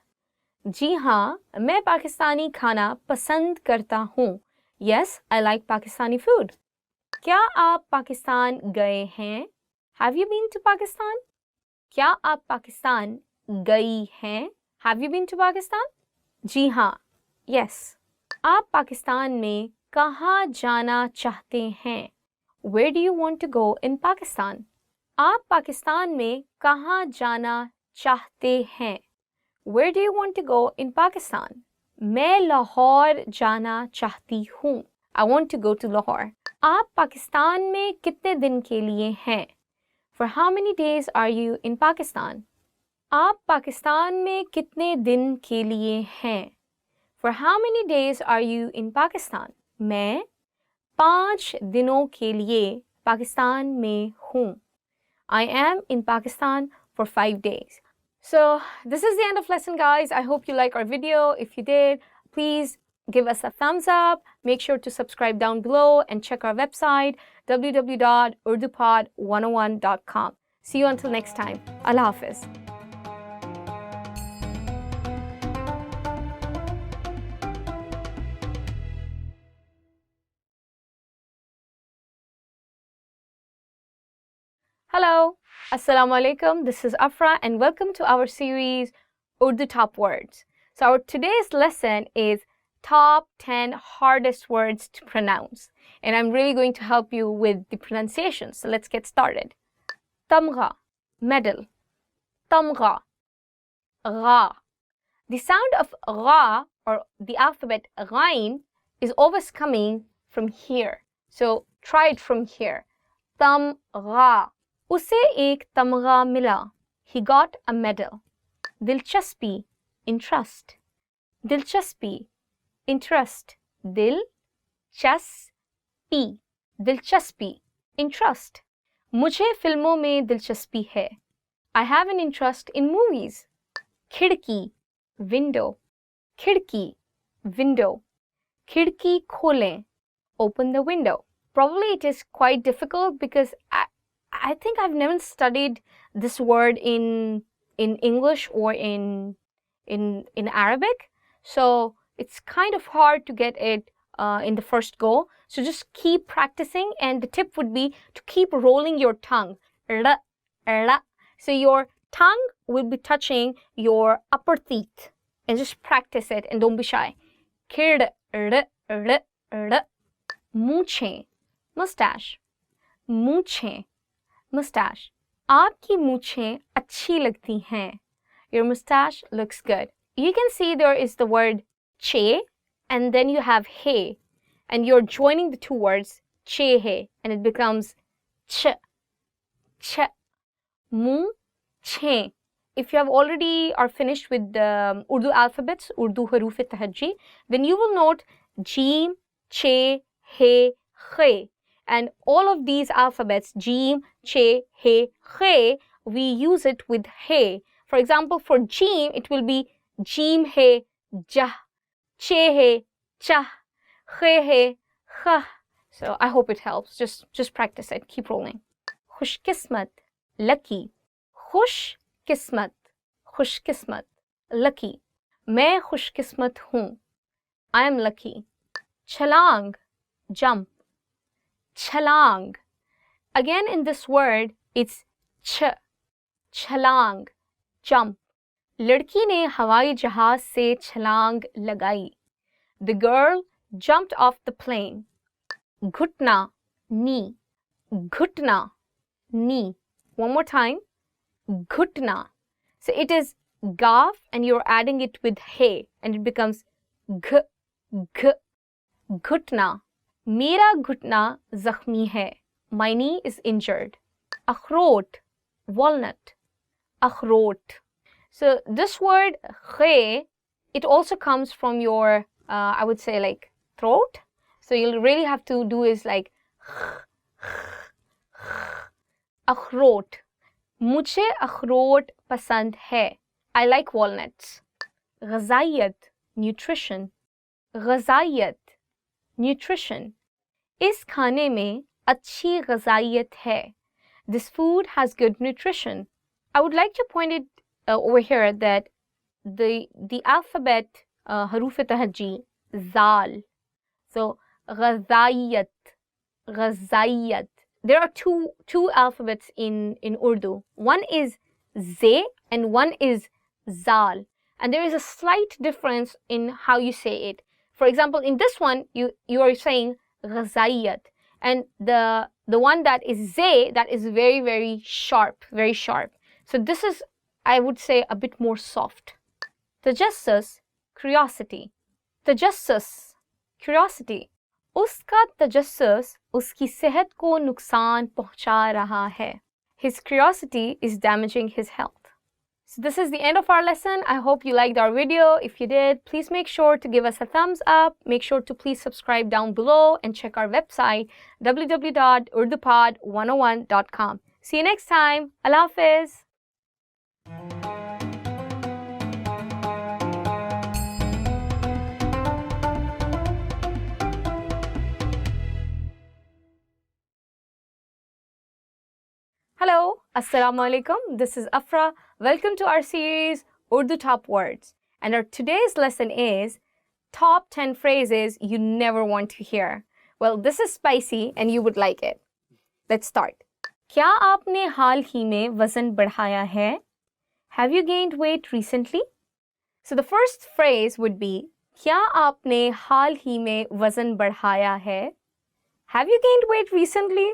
जी हाँ, मैं पाकिस्तानी खाना पसंद करता हूँ. Yes, I like Pakistani food. क्या आप पाकिस्तान गए हैं? Have you been to Pakistan? क्या आप पाकिस्तान गई हैं? Have you been to Pakistan? जी हाँ, yes. आप पाकिस्तान में कहाँ जाना चाहते हैं? Where do you want to go in Pakistan? आप पाकिस्तान में कहाँ जाना चाहते हैं? Where do you want to go in Pakistan? मैं लाहौर जाना चाहती हूँ. I want to go to Lahore. आप पाकिस्तान में कितने दिन के लिए हैं? For how many days are you in Pakistan? आप पाकिस्तान में कितने दिन के लिए हैं? For how many days are you in Pakistan? मैं 5 दिनों के लिए पाकिस्तान में हूँ. I am in Pakistan for 5 days. So this is the end of lesson, guys. I hope you like our video. If you did, please give us a thumbs up. Make sure to subscribe down below and check our website, www.urdupod101.com. See you until next time. Allah Hafiz. Hello, Assalamu alaikum. This is Afra and welcome to our series Urdu Top Words. So our today's lesson is top 10 hardest words to pronounce. And I'm really going to help you with the pronunciation. So let's get started. Tamgha, medal. Tamgha, gha. The sound of gha or the alphabet ghain is always coming from here. So try it from here. Tamgha. उसे एक तमगा मिला. He got a medal. दिलचस्पी, interest. दिलचस्पी, interest. दिलचस्पी, दिलचस्पी, interest. मुझे फिल्मों में दिलचस्पी है. I have an interest in movies. खिड़की, window. खिड़की, window. खिड़की खोलें, open the window. Probably it is quite difficult because I think I've never studied this word in English or in Arabic. So it's kind of hard to get it in the first go. So just keep practicing, and the tip would be to keep rolling your tongue. R, r. So your tongue will be touching your upper teeth, and just practice it and don't be shy. Kid, r, r, r. मूछें, mustache. मूछें, mustache. आपकी मूछें अच्छी लगती हैं. Your mustache looks good. You can see there is the word che, and then you have he, and you're joining the two words che he, and it becomes ch, ch. Mooche. If you have already are finished with the Urdu alphabets, Urdu haruf-e-tahajji, then you will note jeem, che, he, khe. And all of these alphabets, jeem, che, he, khe, we use it with he. For example, for jeem, it will be jeem he, jah, che he, chah, khe he, khah. So I hope it helps. Just practice it. Keep rolling. Khushkismat, lucky. खुश किस्मत, खुश किस्मत, lucky. मैं खुश किस्मत हूँ. I am lucky. छलांग, jump. छलांग. Again in this word, it's ch. छलांग, jump. लड़की ने हवाई जहाज से छलांग लगाई. The girl jumped off the plane. घुटना, knee. घुटना, knee. One more time. Ghutna. So it is gaf and you're adding it with he and it becomes g, g. Ghutna. Mera ghutna zakhmi hai. My knee is injured. Akhrot, walnut. Akhrot. So this word khe, it also comes from your, I would say like throat. So you'll really have to do is like akhrot. मुझे अखरोट पसंद है. I like walnuts. ग़ज़ाइयत, nutrition. ग़ज़ाइयत, nutrition. इस खाने में अच्छी ग़ज़ाइयत है. This food has good nutrition. I would like to point it over here that the alphabet haruf-e-tahajji, zal. So ग़ज़ाइयत, ग़ज़ाइयत. There are two alphabets in Urdu. One is ze and one is zal. And there is a slight difference in how you say it. For example, in this one, you are saying ghazayat. And the one that is ze, that is very, very sharp, very sharp. So this is, I would say, a bit more soft. Tajassus, curiosity. Tajassus, curiosity. उसका तजस्सुस उसकी सेहत को नुकसान पहुंचा रहा है. His curiosity is damaging his health. So this is the end of our lesson. I hope you liked our video. If you did, please make sure to give us a thumbs up. Make sure to please subscribe down below and check our website www.urdupod101.com. See you next time. Allah Hafiz. Hello, Assalamu alaikum. This is Afra. Welcome to our series Urdu Top Words. And our today's lesson is Top 10 Phrases You Never Want to Hear. Well, this is spicy and you would like it. Let's start. क्या आपने हाल ही में वज़न बढ़ाया है? Have you gained weight recently? So the first phrase would be क्या आपने हाल ही में वज़न बढ़ाया है? Have you gained weight recently?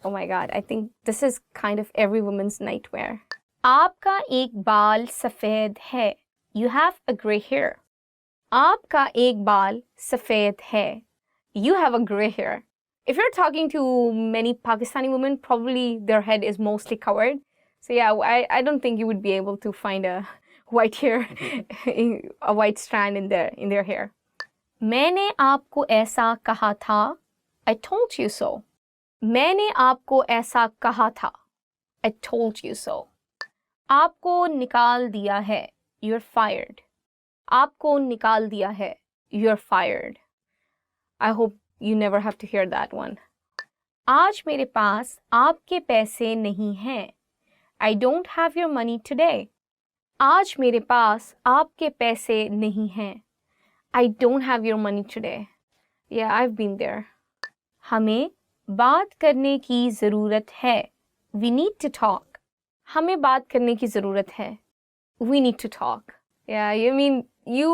Oh my God, I think this is kind of every woman's nightmare. आपका एक बाल सफ़ेद है. You have a gray hair. आपका एक बाल सफ़ेद है. You have a gray hair. If you're talking to many Pakistani women, probably their head is mostly covered. So yeah, I don't think you would be able to find a white hair, a white strand in their hair. मैंने आपको ऐसा कहा था. I told you so. मैंने आपको ऐसा कहा था. I told you so. आपको निकाल दिया है. You're fired. आपको निकाल दिया है. You're fired. I hope you never have to hear that one. आज मेरे पास आपके पैसे नहीं हैं. I don't have your money today. आज मेरे पास आपके पैसे नहीं हैं. I don't have your money today. Yeah, I've been there. हमें बात करने की ज़रूरत है. We need to talk. हमें बात करने की ज़रूरत है. We need to talk. Yeah, you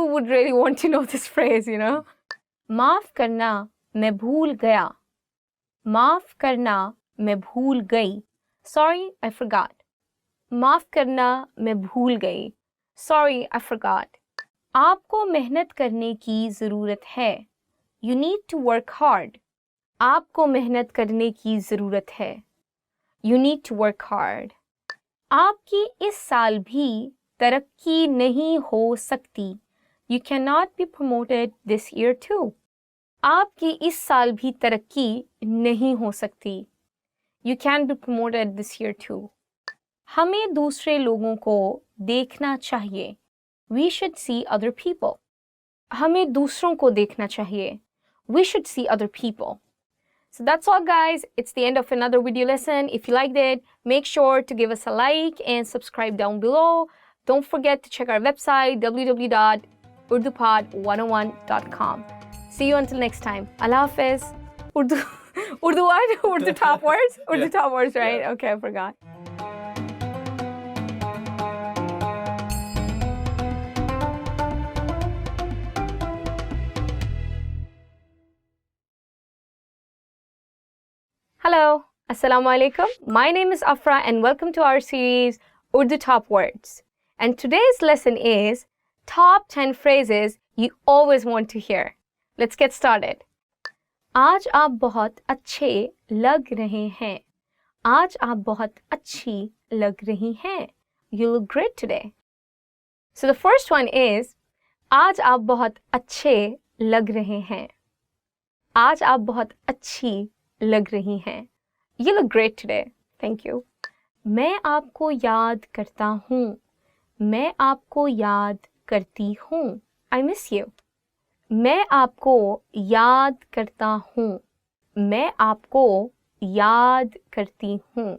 would really want to know this phrase, you know. माफ़ करना, मैं भूल गया. माफ़ करना, मैं भूल गई. Sorry, I forgot. माफ़ करना, मैं भूल गई. Sorry, I forgot. आपको मेहनत करने की ज़रूरत है. You need to work hard. आपको मेहनत करने की ज़रूरत है. You need to work hard. आपकी इस साल भी तरक्की नहीं हो सकती. You cannot be promoted this year too. आपकी इस साल भी तरक्की नहीं हो सकती. You can't be promoted this year too. हमें दूसरे लोगों को देखना चाहिए. We should see other people. हमें दूसरों को देखना चाहिए. We should see other people. So that's all, guys. It's the end of another video lesson. If you liked it, make sure to give us a like and subscribe down below. Don't forget to check our website www.urdupod101.com. See you until next time. Allah Hafiz. Urdu what? Urdu top words? Urdu top words, right? Yeah. Okay, I forgot. Hello, Assalamu alaikum. My name is Afra and welcome to our series Urdu Top Words. And today's lesson is Top 10 Phrases You Always Want to Hear. Let's get started. आज आप बहुत अच्छे लग रहे हैं. आज आप बहुत अच्छी लग रही हैं. You look great today. So the first one is आज आप बहुत अच्छे लग रहे हैं. आज आप बहुत अच्छी लग रही हैं. You look great today. Thank you. मैं आपको याद करता हूँ. मैं आपको याद करती हूँ. I miss you. मैं आपको याद करता हूँ. मैं आपको याद करती हूँ.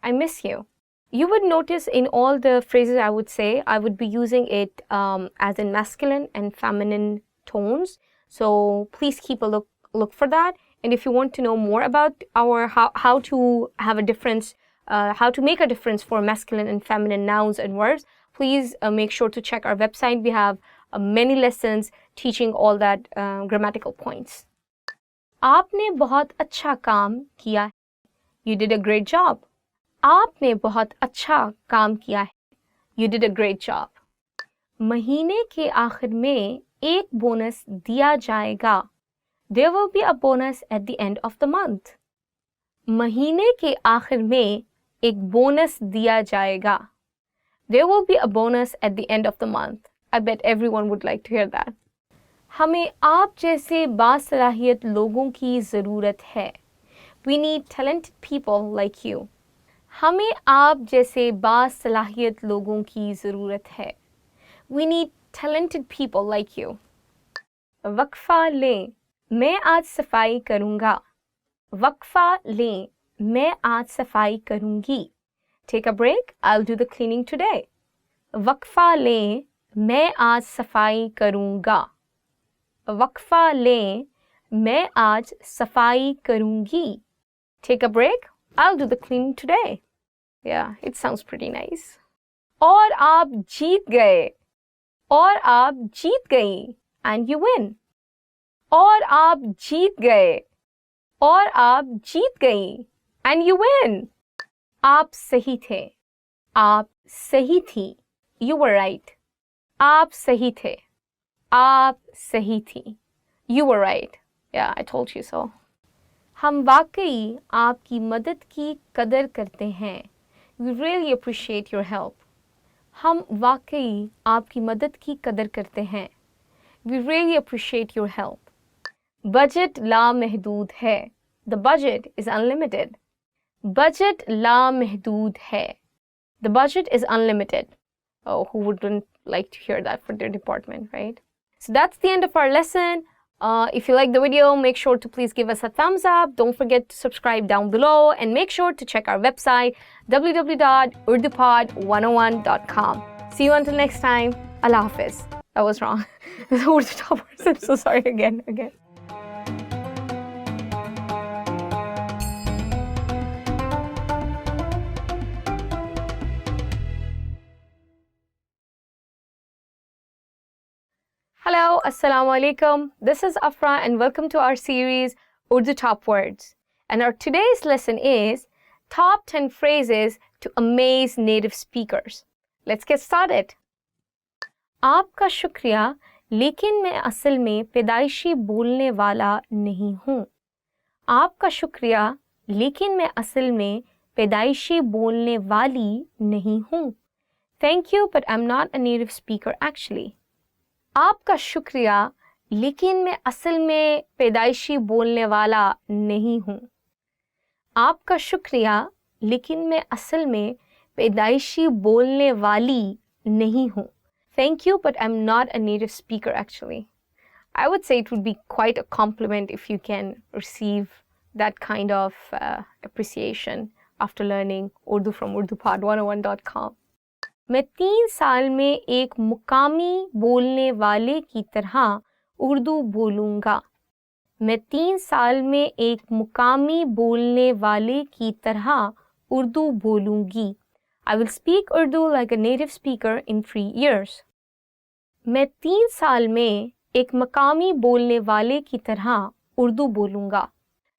I miss you. You would notice in all the phrases I would say, I would be using it as in masculine and feminine tones. So please keep a look for that. And if you want to know more about our how to have a difference, how to make a difference for masculine and feminine nouns and verbs, please make sure to check our website. We have many lessons teaching all that grammatical points. आपने बहुत अच्छा काम किया. You did a great job. आपने बहुत अच्छा काम किया है. You did a great job. महीने के आखिर में एक बोनस दिया जाएगा. There will be a bonus at the end of the month. महीने के आखिर में एक बोनस दिया जाएगा. There will be a bonus at the end of the month. I bet everyone would like to hear that. हमें आप जैसे बासलाहियत लोगों की ज़रूरत है. We need talented people like you. हमें आप जैसे बासलाहियत लोगों की ज़रूरत है. We need talented people like you. वक्फा लें. मैं आज सफाई करूँगा. वक्फा लें. मैं आज सफाई करूँगी. Take a break. I'll do the cleaning today. वक्फा लें. मैं आज सफाई करूँगा. वक्फा लें. मैं आज सफाई करूँगी. Take a break. I'll do the cleaning today. Yeah, it sounds pretty nice. और आप जीत गए. और आप जीत गई. And you win. और आप जीत गए. और आप जीत गई. And you win. आप सही थे. आप सही थी. You were right. आप सही थे. आप सही थी. You were right. Yeah, I told you so. हम वाकई आपकी मदद की कदर करते हैं. We really appreciate your help. हम वाकई आपकी मदद की कदर करते हैं. We really appreciate your help. Budget लामहदूद है. The budget is unlimited. Budget लामहदूद है. The budget is unlimited. Oh, who wouldn't like to hear that for their department, right? So that's the end of our lesson. If you like the video, make sure to please give us a thumbs up. Don't forget to subscribe down below and make sure to check our website www.urdupod101.com. See you until next time. Allah Hafiz. That was wrong. The Urdu top words. I'm so sorry again. Hello, Assalamu Alaikum. This is Afra and welcome to our series Urdu Top Words. And our today's lesson is Top 10 Phrases to Amaze Native Speakers. Let's get started. आपका शुक्रिया, लेकिन मैं असल में पैदाइशी बोलने वाला नहीं हूँ. आपका शुक्रिया, लेकिन मैं असल में पैदाइशी बोलने वाली नहीं हूँ. Thank you, but I'm not a native speaker actually. आपका शुक्रिया, लेकिन मैं असल में पैदाइशी बोलने वाला नहीं हूँ. आपका शुक्रिया, लेकिन मैं असल में पैदाइशी बोलने वाली नहीं हूँ. Thank you, but I'm not a native speaker actually. I would say it would be quite a compliment if you can receive that kind of appreciation after learning Urdu from urdupod101.com. मैं 3 साल में एक मुकामी बोलने वाले की तरह उर्दू बोलूँगा. मैं 3 साल में एक मुकामी बोलने वाले की तरह उर्दू बोलूँगी. I will speak Urdu like a native speaker in 3 years. मैं 3 साल में एक मकामी बोलने वाले की तरह उर्दू बोलूँगा.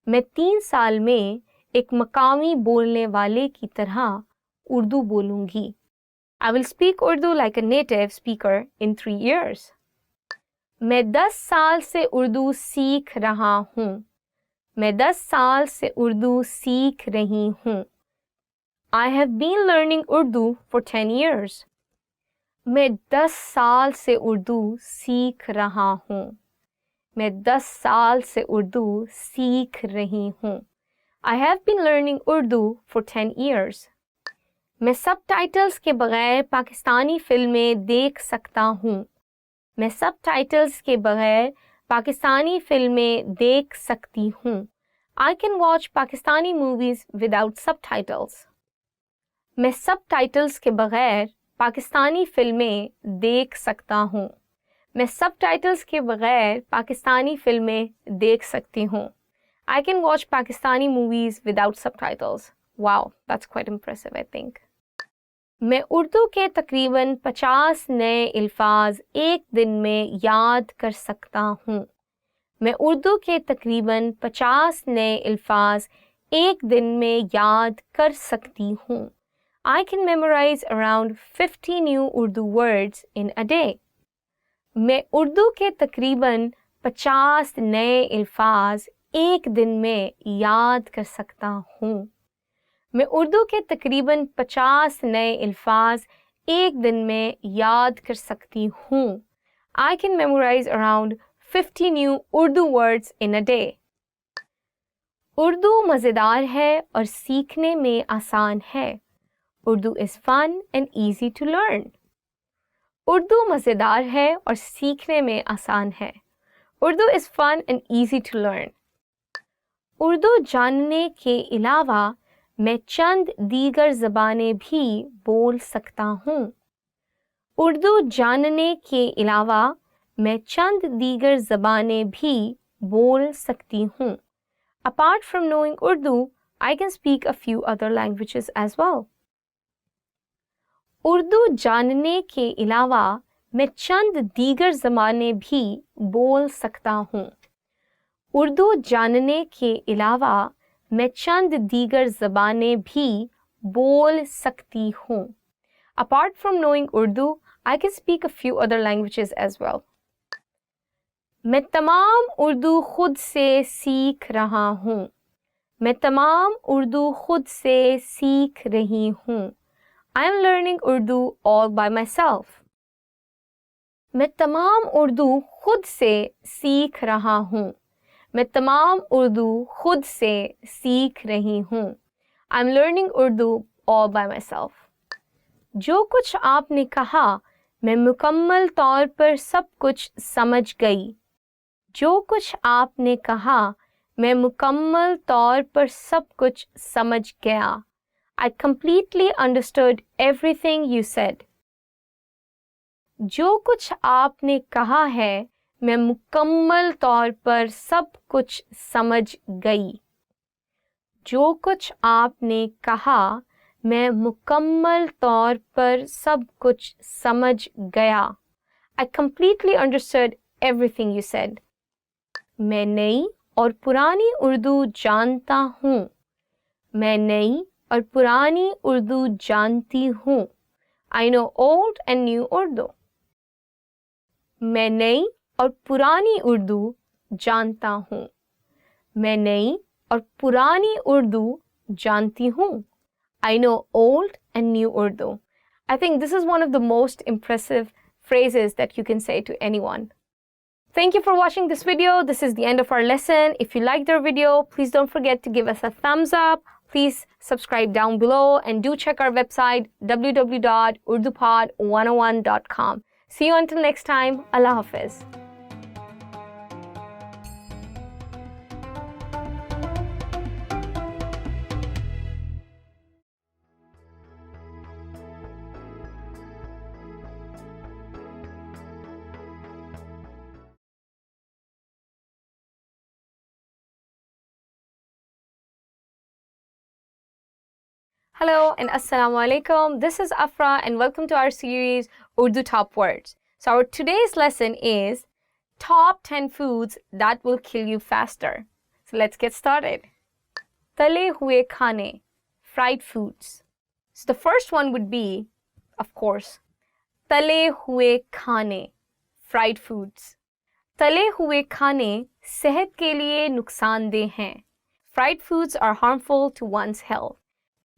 मैं 3 साल में एक मकामी बोलने वाले की तरह उर्दू बोलूँगी. I will speak Urdu like a native speaker in 3 years. मैं 10 साल से उर्दू सीख रहा हूँ. मैं 10 साल से उर्दू सीख रही हूँ. I have been learning Urdu for 10 years. मैं 10 साल से उर्दू सीख रहा हूँ. मैं 10 साल से उर्दू सीख रही हूँ. I have been learning Urdu for 10 years. मैं सबटाइटल्स के बगैर पाकिस्तानी फिल्में देख सकता हूँ. मैं सबटाइटल्स के बगैर पाकिस्तानी फिल्में देख सकती हूँ. I can watch Pakistani movies without subtitles. मैं सबटाइटल्स के बगैर पाकिस्तानी फिल्में देख सकता हूँ. मैं सबटाइटल्स के बगैर पाकिस्तानी फिल्में देख सकती हूँ. I can watch Pakistani movies without subtitles. Wow, that's quite impressive, I think. मैं उर्दू के तकरीबन 50 नए अल्फाज एक दिन में याद कर सकता हूँ. मैं उर्दू के तकरीबन 50 नए अल्फाज एक दिन में याद कर सकती हूँ. I can memorize around 50 new Urdu words in a day. मैं उर्दू के तकरीबन 50 नए अल्फाज एक दिन में याद कर सकता हूँ. मैं उर्दू के तकरीबन 50 नए अल्फाज एक दिन में याद कर सकती हूँ. I can memorize around 50 new Urdu words in a day. Urdu मज़ेदार है और सीखने में आसान है. Urdu is fun and easy to learn. Urdu मज़ेदार है और सीखने में आसान है. Urdu is fun and easy to learn. Urdu जानने के अलावा मैं चंद दीगर ज़बानें भी बोल सकता हूँ. उर्दू जानने के अलावा मैं चंद दीगर ज़बानें भी बोल सकती हूँ. Apart from knowing Urdu, I can speak a few other languages as well. Urdu जानने के अलावा मैं चंद दीगर ज़बानें भी बोल सकता हूँ. उर्दू जानने के अलावा मैं चंद दीगर ज़बानें भी बोल सकती हूँ. Apart from knowing Urdu, I can speak a few other languages as well. मैं तमाम उर्दू खुद से सीख रहा हूँ. मैं तमाम उर्दू खुद से सीख रही हूँ. I am learning Urdu all by myself. मैं तमाम उर्दू खुद से सीख रहा हूँ. मैं तमाम उर्दू खुद से सीख रही हूँ. I'm learning Urdu all by myself. जो कुछ आपने कहा मैं मुकम्मल तौर पर सब कुछ समझ गई. जो कुछ आपने कहा मैं मुकम्मल तौर पर सब कुछ समझ गया. I completely understood everything you said. जो कुछ आपने कहा है मैं मुकम्मल तौर पर सब कुछ समझ गई. जो कुछ आपने कहा मैं मुकम्मल तौर पर सब कुछ समझ गया. I completely understood everything you said. मैं नई और पुरानी उर्दू जानता हूँ. मैं नई और पुरानी उर्दू जानती हूँ. I know old and new Urdu. मैं नई और पुरानी उर्दू जानता हूँ. मैं नई और पुरानी उर्दू जानती हूँ. I know old and new Urdu. I think this is one of the most impressive phrases that you can say to anyone. Thank you for watching this video. This is the end of our lesson. If you liked our video, please don't forget to give us a thumbs up. Please subscribe down below and do check our website www.urdupod101.com. See you until next time. Allah Hafiz. Hello and Assalamu alaikum. This is Afra and welcome to our series Urdu Top Words. So our today's lesson is top 10 foods that will kill you faster. So let's get started. Tale hue khane, fried foods. So the first one would be, of course, tale hue khane, fried foods. Tale hue khane sehat ke liye nuksandeh hain. Fried foods are harmful to one's health.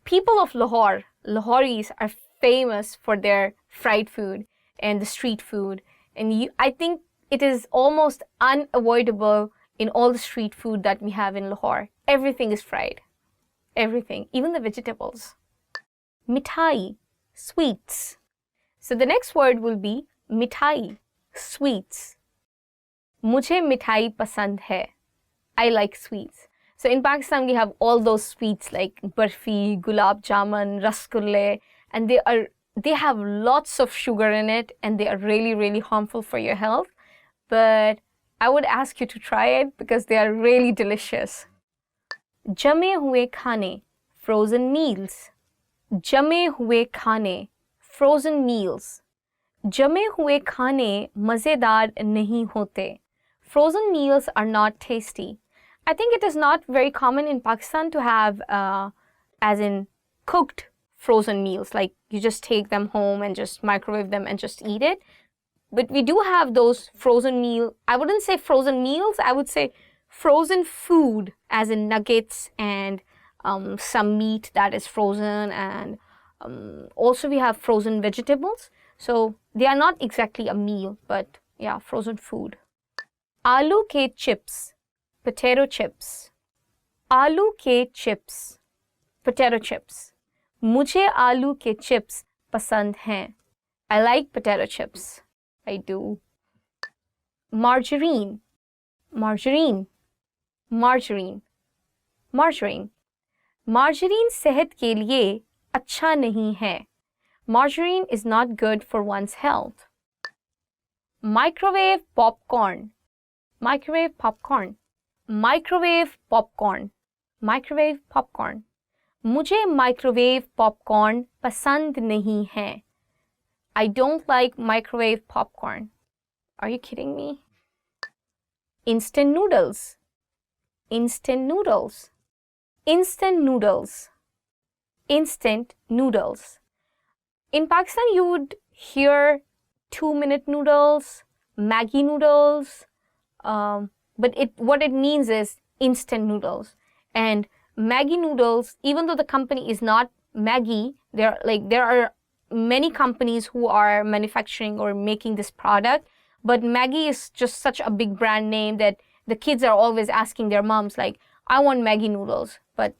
People of Lahore, Lahoris are famous for their fried food and the street food. And I think it is almost unavoidable in all the street food that we have in Lahore. Everything is fried. Everything, even the vegetables. Mithai, sweets. So the next word will be mithai, sweets. Mujhe mithai pasand hai. I like sweets. So in Pakistan, we have all those sweets like barfi, gulab jamun, rasgulle, and they have lots of sugar in it, and they are really, really harmful for your health. But I would ask you to try it because they are really delicious. Jame hue khane, frozen meals. Jame hue khane, frozen meals. Jame hue khane mazedar nahi hote. Frozen meals are not tasty. I think it is not very common in Pakistan to have as in cooked frozen meals, like you just take them home and just microwave them and just eat it. But we do have those frozen meal. I wouldn't say frozen meals, I would say frozen food, as in nuggets and some meat that is frozen, and also we have frozen vegetables. So they are not exactly a meal, but yeah, frozen food. Aloo ke chips, potato chips. Aloo ke chips, potato chips. Mujhe aloo ke chips pasand hain. I like potato chips. I do. Margarine, margarine, margarine, margarine. Margarine सेहत के लिए अच्छा नहीं है. Margarine is not good for one's health. Microwave popcorn, microwave popcorn, microwave popcorn, microwave popcorn. मुझे microwave popcorn पसंद नहीं है. I don't like microwave popcorn. Are you kidding me? Instant noodles, instant noodles, instant noodles, instant noodles. In Pakistan, you would hear 2-minute noodles, Maggi noodles, but what it means is instant noodles. And Maggi noodles, even though the company is not Maggi, there are many companies who are manufacturing or making this product, but Maggi is just such a big brand name that the kids are always asking their moms like, I want Maggi noodles, but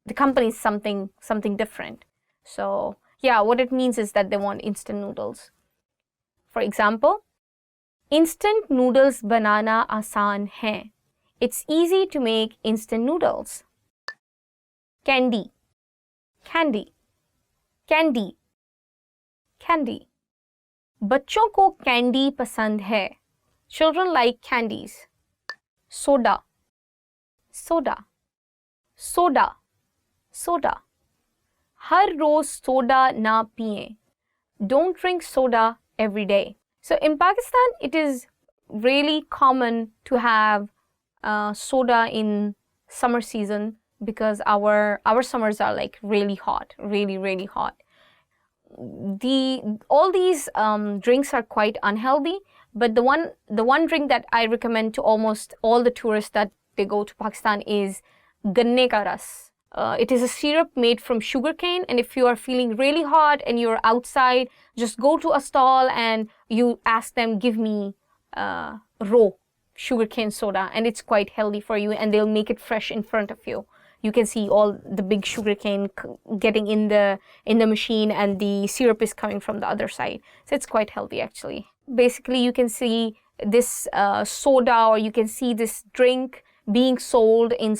the company is something different. So yeah, what it means is that they want instant noodles. For example, instant noodles banana aasan hai. It's easy to make instant noodles. Candy, candy, candy, candy. बच्चों को candy पसंद है. Children like candies. Soda, soda, soda, soda. हर रोज soda ना पिएं. Don't drink soda every day. So in Pakistan, it is really common to have soda in summer season because our summers are like really hot, really hot. All these drinks are quite unhealthy, but the one drink that I recommend to almost all the tourists that they go to Pakistan is ganne ka ras. It is a syrup made from sugarcane, and if you are feeling really hot and you're outside, just go to a stall and you ask them, give me raw sugarcane soda, and it's quite healthy for you, and they'll make it fresh in front of you. You can see all the big sugarcane getting in the machine, and the syrup is coming from the other side. So it's quite healthy actually. Basically, you can see this soda, or you can see this drink being sold in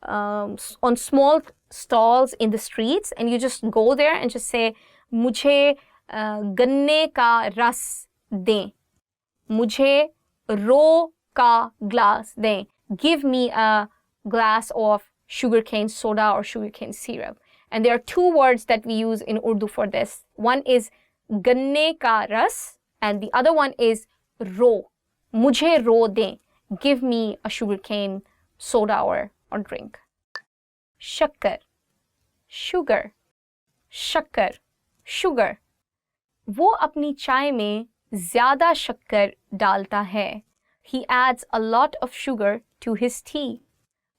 on small stalls in the streets, and you just go there and just say, "Mujhe ganne ka ras dein. Mujhe ro ka glass dein. Give me a glass of sugarcane soda or sugarcane syrup." And there are two words that we use in Urdu for this. One is ganne ka ras, and the other one is ro. Mujhe ro dein. Give me a sugarcane soda or drink. Shakkar, sugar, shakkar, sugar. वो अपनी चाय में ज़्यादा शक्कर डालता है. He adds a lot of sugar to his tea.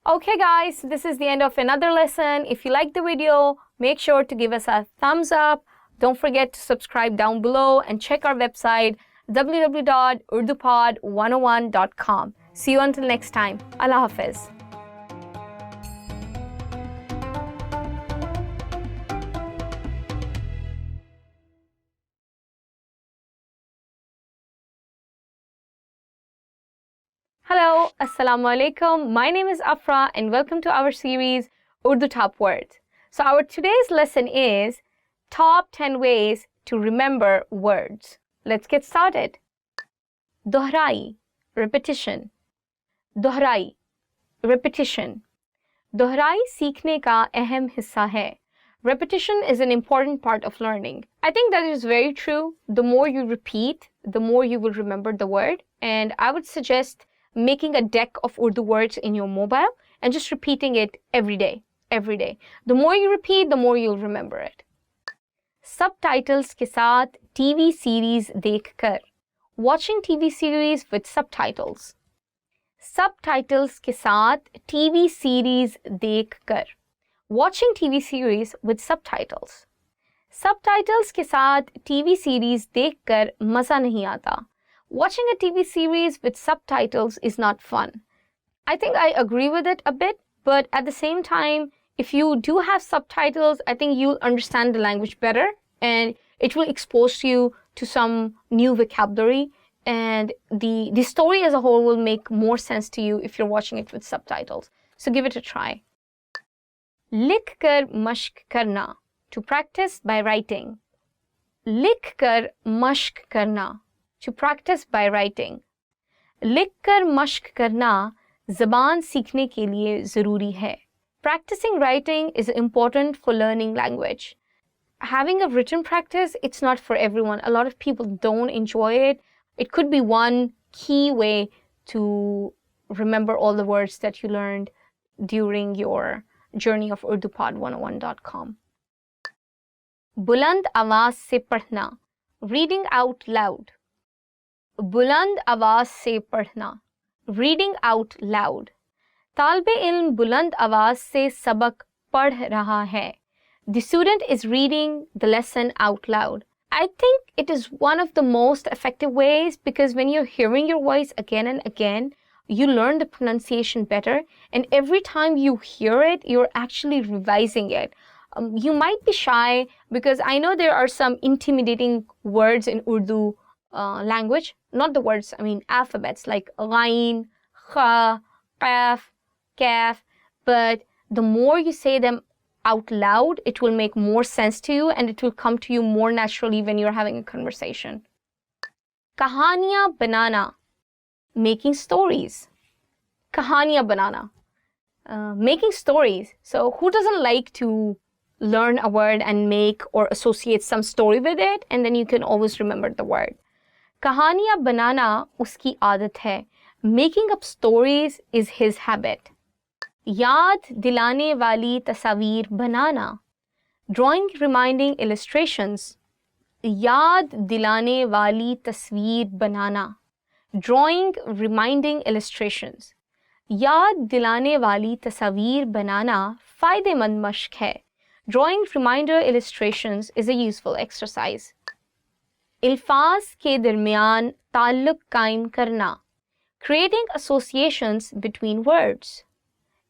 Okay guys, this is the end of another lesson. If you liked the video, make sure to give us a thumbs up. Don't forget to subscribe down below and check our website www.urdupod101.com. See you until next time. Allah Hafiz. Hello, Assalamu alaikum. My name is Afra and welcome to our series Urdu Top Words. So our today's lesson is Top 10 Ways to Remember Words. Let's get started. Dohrai, repetition. Dohrai, repetition. Dohrai सीखने का अहम हिस्सा है. Repetition is an important part of learning. I think that is very true. The more you repeat, the more you will remember the word. And I would suggest making a deck of Urdu words in your mobile and just repeating it every day. The more you repeat, the more you'll remember it. Subtitles के साथ TV series देखकर. Watching TV series with subtitles. Subtitles के साथ TV series देखकर. Watching TV series with subtitles. Subtitles के साथ TV series देखकर मज़ा नहीं आता. Watching a TV series with subtitles is not fun. I think I agree with it a bit, but at the same time, if you do have subtitles, I think you'll understand the language better and it will expose you to some new vocabulary, and the story as a whole will make more sense to you if you're watching it with subtitles. So give it a try. लिख कर मश्क करना, to practice by writing. लिख कर मश्क करना, to practice by writing. लिख कर मश्क करना ज़बान सीखने के लिए ज़रूरी है. Practicing writing is important for learning language. Having a written practice, it's not for everyone. A lot of people don't enjoy it. It could be one key way to remember all the words that you learned during your journey of urdupod101.com. बुलंद आवाज़ से पढ़ना, reading out loud. बुलंद आवाज़ से पढ़ना, reading out loud. तालिब इल्म बुलंद आवाज से सबक पढ़ रहा है. The student is reading the lesson out loud. I think it is one of the most effective ways because when you're hearing your voice again and again, you learn the pronunciation better, and every time you hear it, you're actually revising it. You might be shy because I know there are some intimidating words in Urdu language, not the words, I mean alphabets like ghain, kha, qaf, kaf, but the more you say them out loud, it will make more sense to you and it will come to you more naturally when you're having a conversation. Kahaniyan banana, making stories. Kahaniyan banana, making stories. So who doesn't like to learn a word and make or associate some story with it, and then you can always remember the word. Kahaniyan banana uski aadat hai. Making up stories is his habit. याद दिलाने वाली तस्वीर बनाना, drawing reminding illustrations. याद दिलाने वाली तस्वीर बनाना, drawing reminding illustrations. याद दिलाने वाली तस्वीर बनाना फ़ायदेमंद मश्क है. Drawing reminder illustrations is a useful exercise. इल्फाज़ के दरमियान ताल्लुक़ कायम करना, creating associations between words.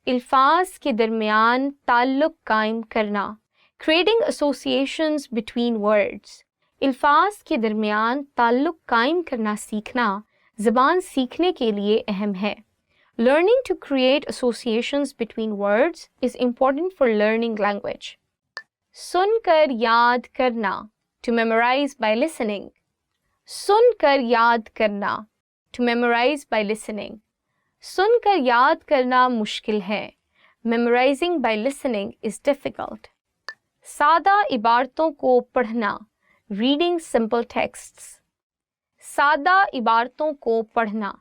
इल्फाज़ के दरमियान ताल्लुक़ कायम करना, creating associations between words. इल्फाज़ के दरमियान ताल्लुक़ कायम करना सीखना ज़बान सीखने के लिए अहम है. Learning to create associations between words is important for learning language. सुनकर याद करना, to memorize by listening. सुनकर याद करना, to memorize by listening. सुनकर याद करना मुश्किल है. Memorizing by listening is difficult. सादा इबारतों को पढ़ना, reading simple texts. सादा इबारतों को पढ़ना,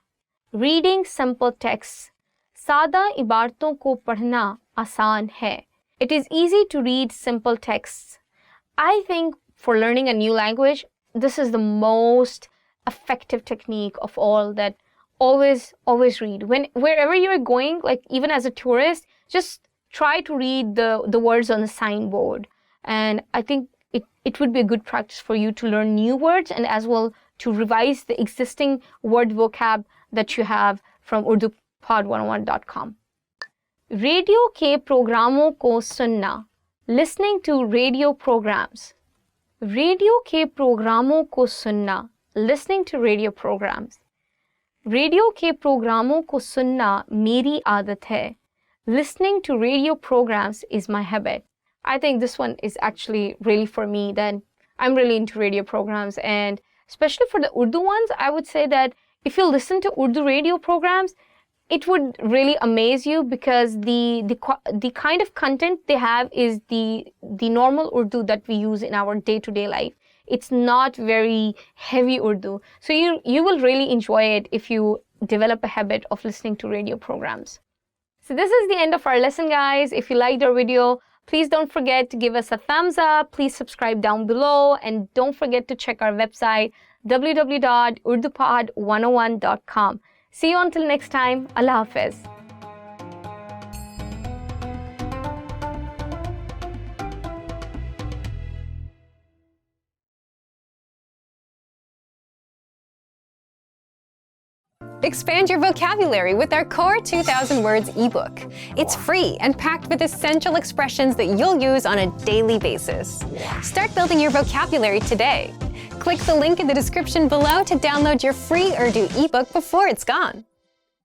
reading simple texts. सादा इबारतों को पढ़ना आसान है. It is easy to read simple texts. I think for learning a new language, this is the most effective technique of all, that always read. Wherever you're going, like even as a tourist, just try to read the words on the signboard. And I think it would be a good practice for you to learn new words and as well to revise the existing word vocab that you have from urdupod101.com. Radio के प्रोग्रामों को सुनना, listening to radio programs. Radio के प्रोग्रामों को सुनना, listening to radio programs. Radio के प्रोग्रामों को सुनना मेरी आदत है. Listening to radio programs is my habit. I think this one is actually really for me. Then I'm really into radio programs, and especially for the Urdu ones, I would say that if you listen to Urdu radio programs, it would really amaze you because the kind of content they have is the normal Urdu that we use in our day-to-day life. It's not very heavy Urdu. So you will really enjoy it if you develop a habit of listening to radio programs. So this is the end of our lesson, guys. If you liked our video, please don't forget to give us a thumbs up. Please subscribe down below. And don't forget to check our website, www.urdupod101.com. See you until next time. Allah Hafiz. Expand your vocabulary with our Core 2000 Words ebook. It's free and packed with essential expressions that you'll use on a daily basis. Start building your vocabulary today. Click the link in the description below to download your free Urdu ebook before it's gone.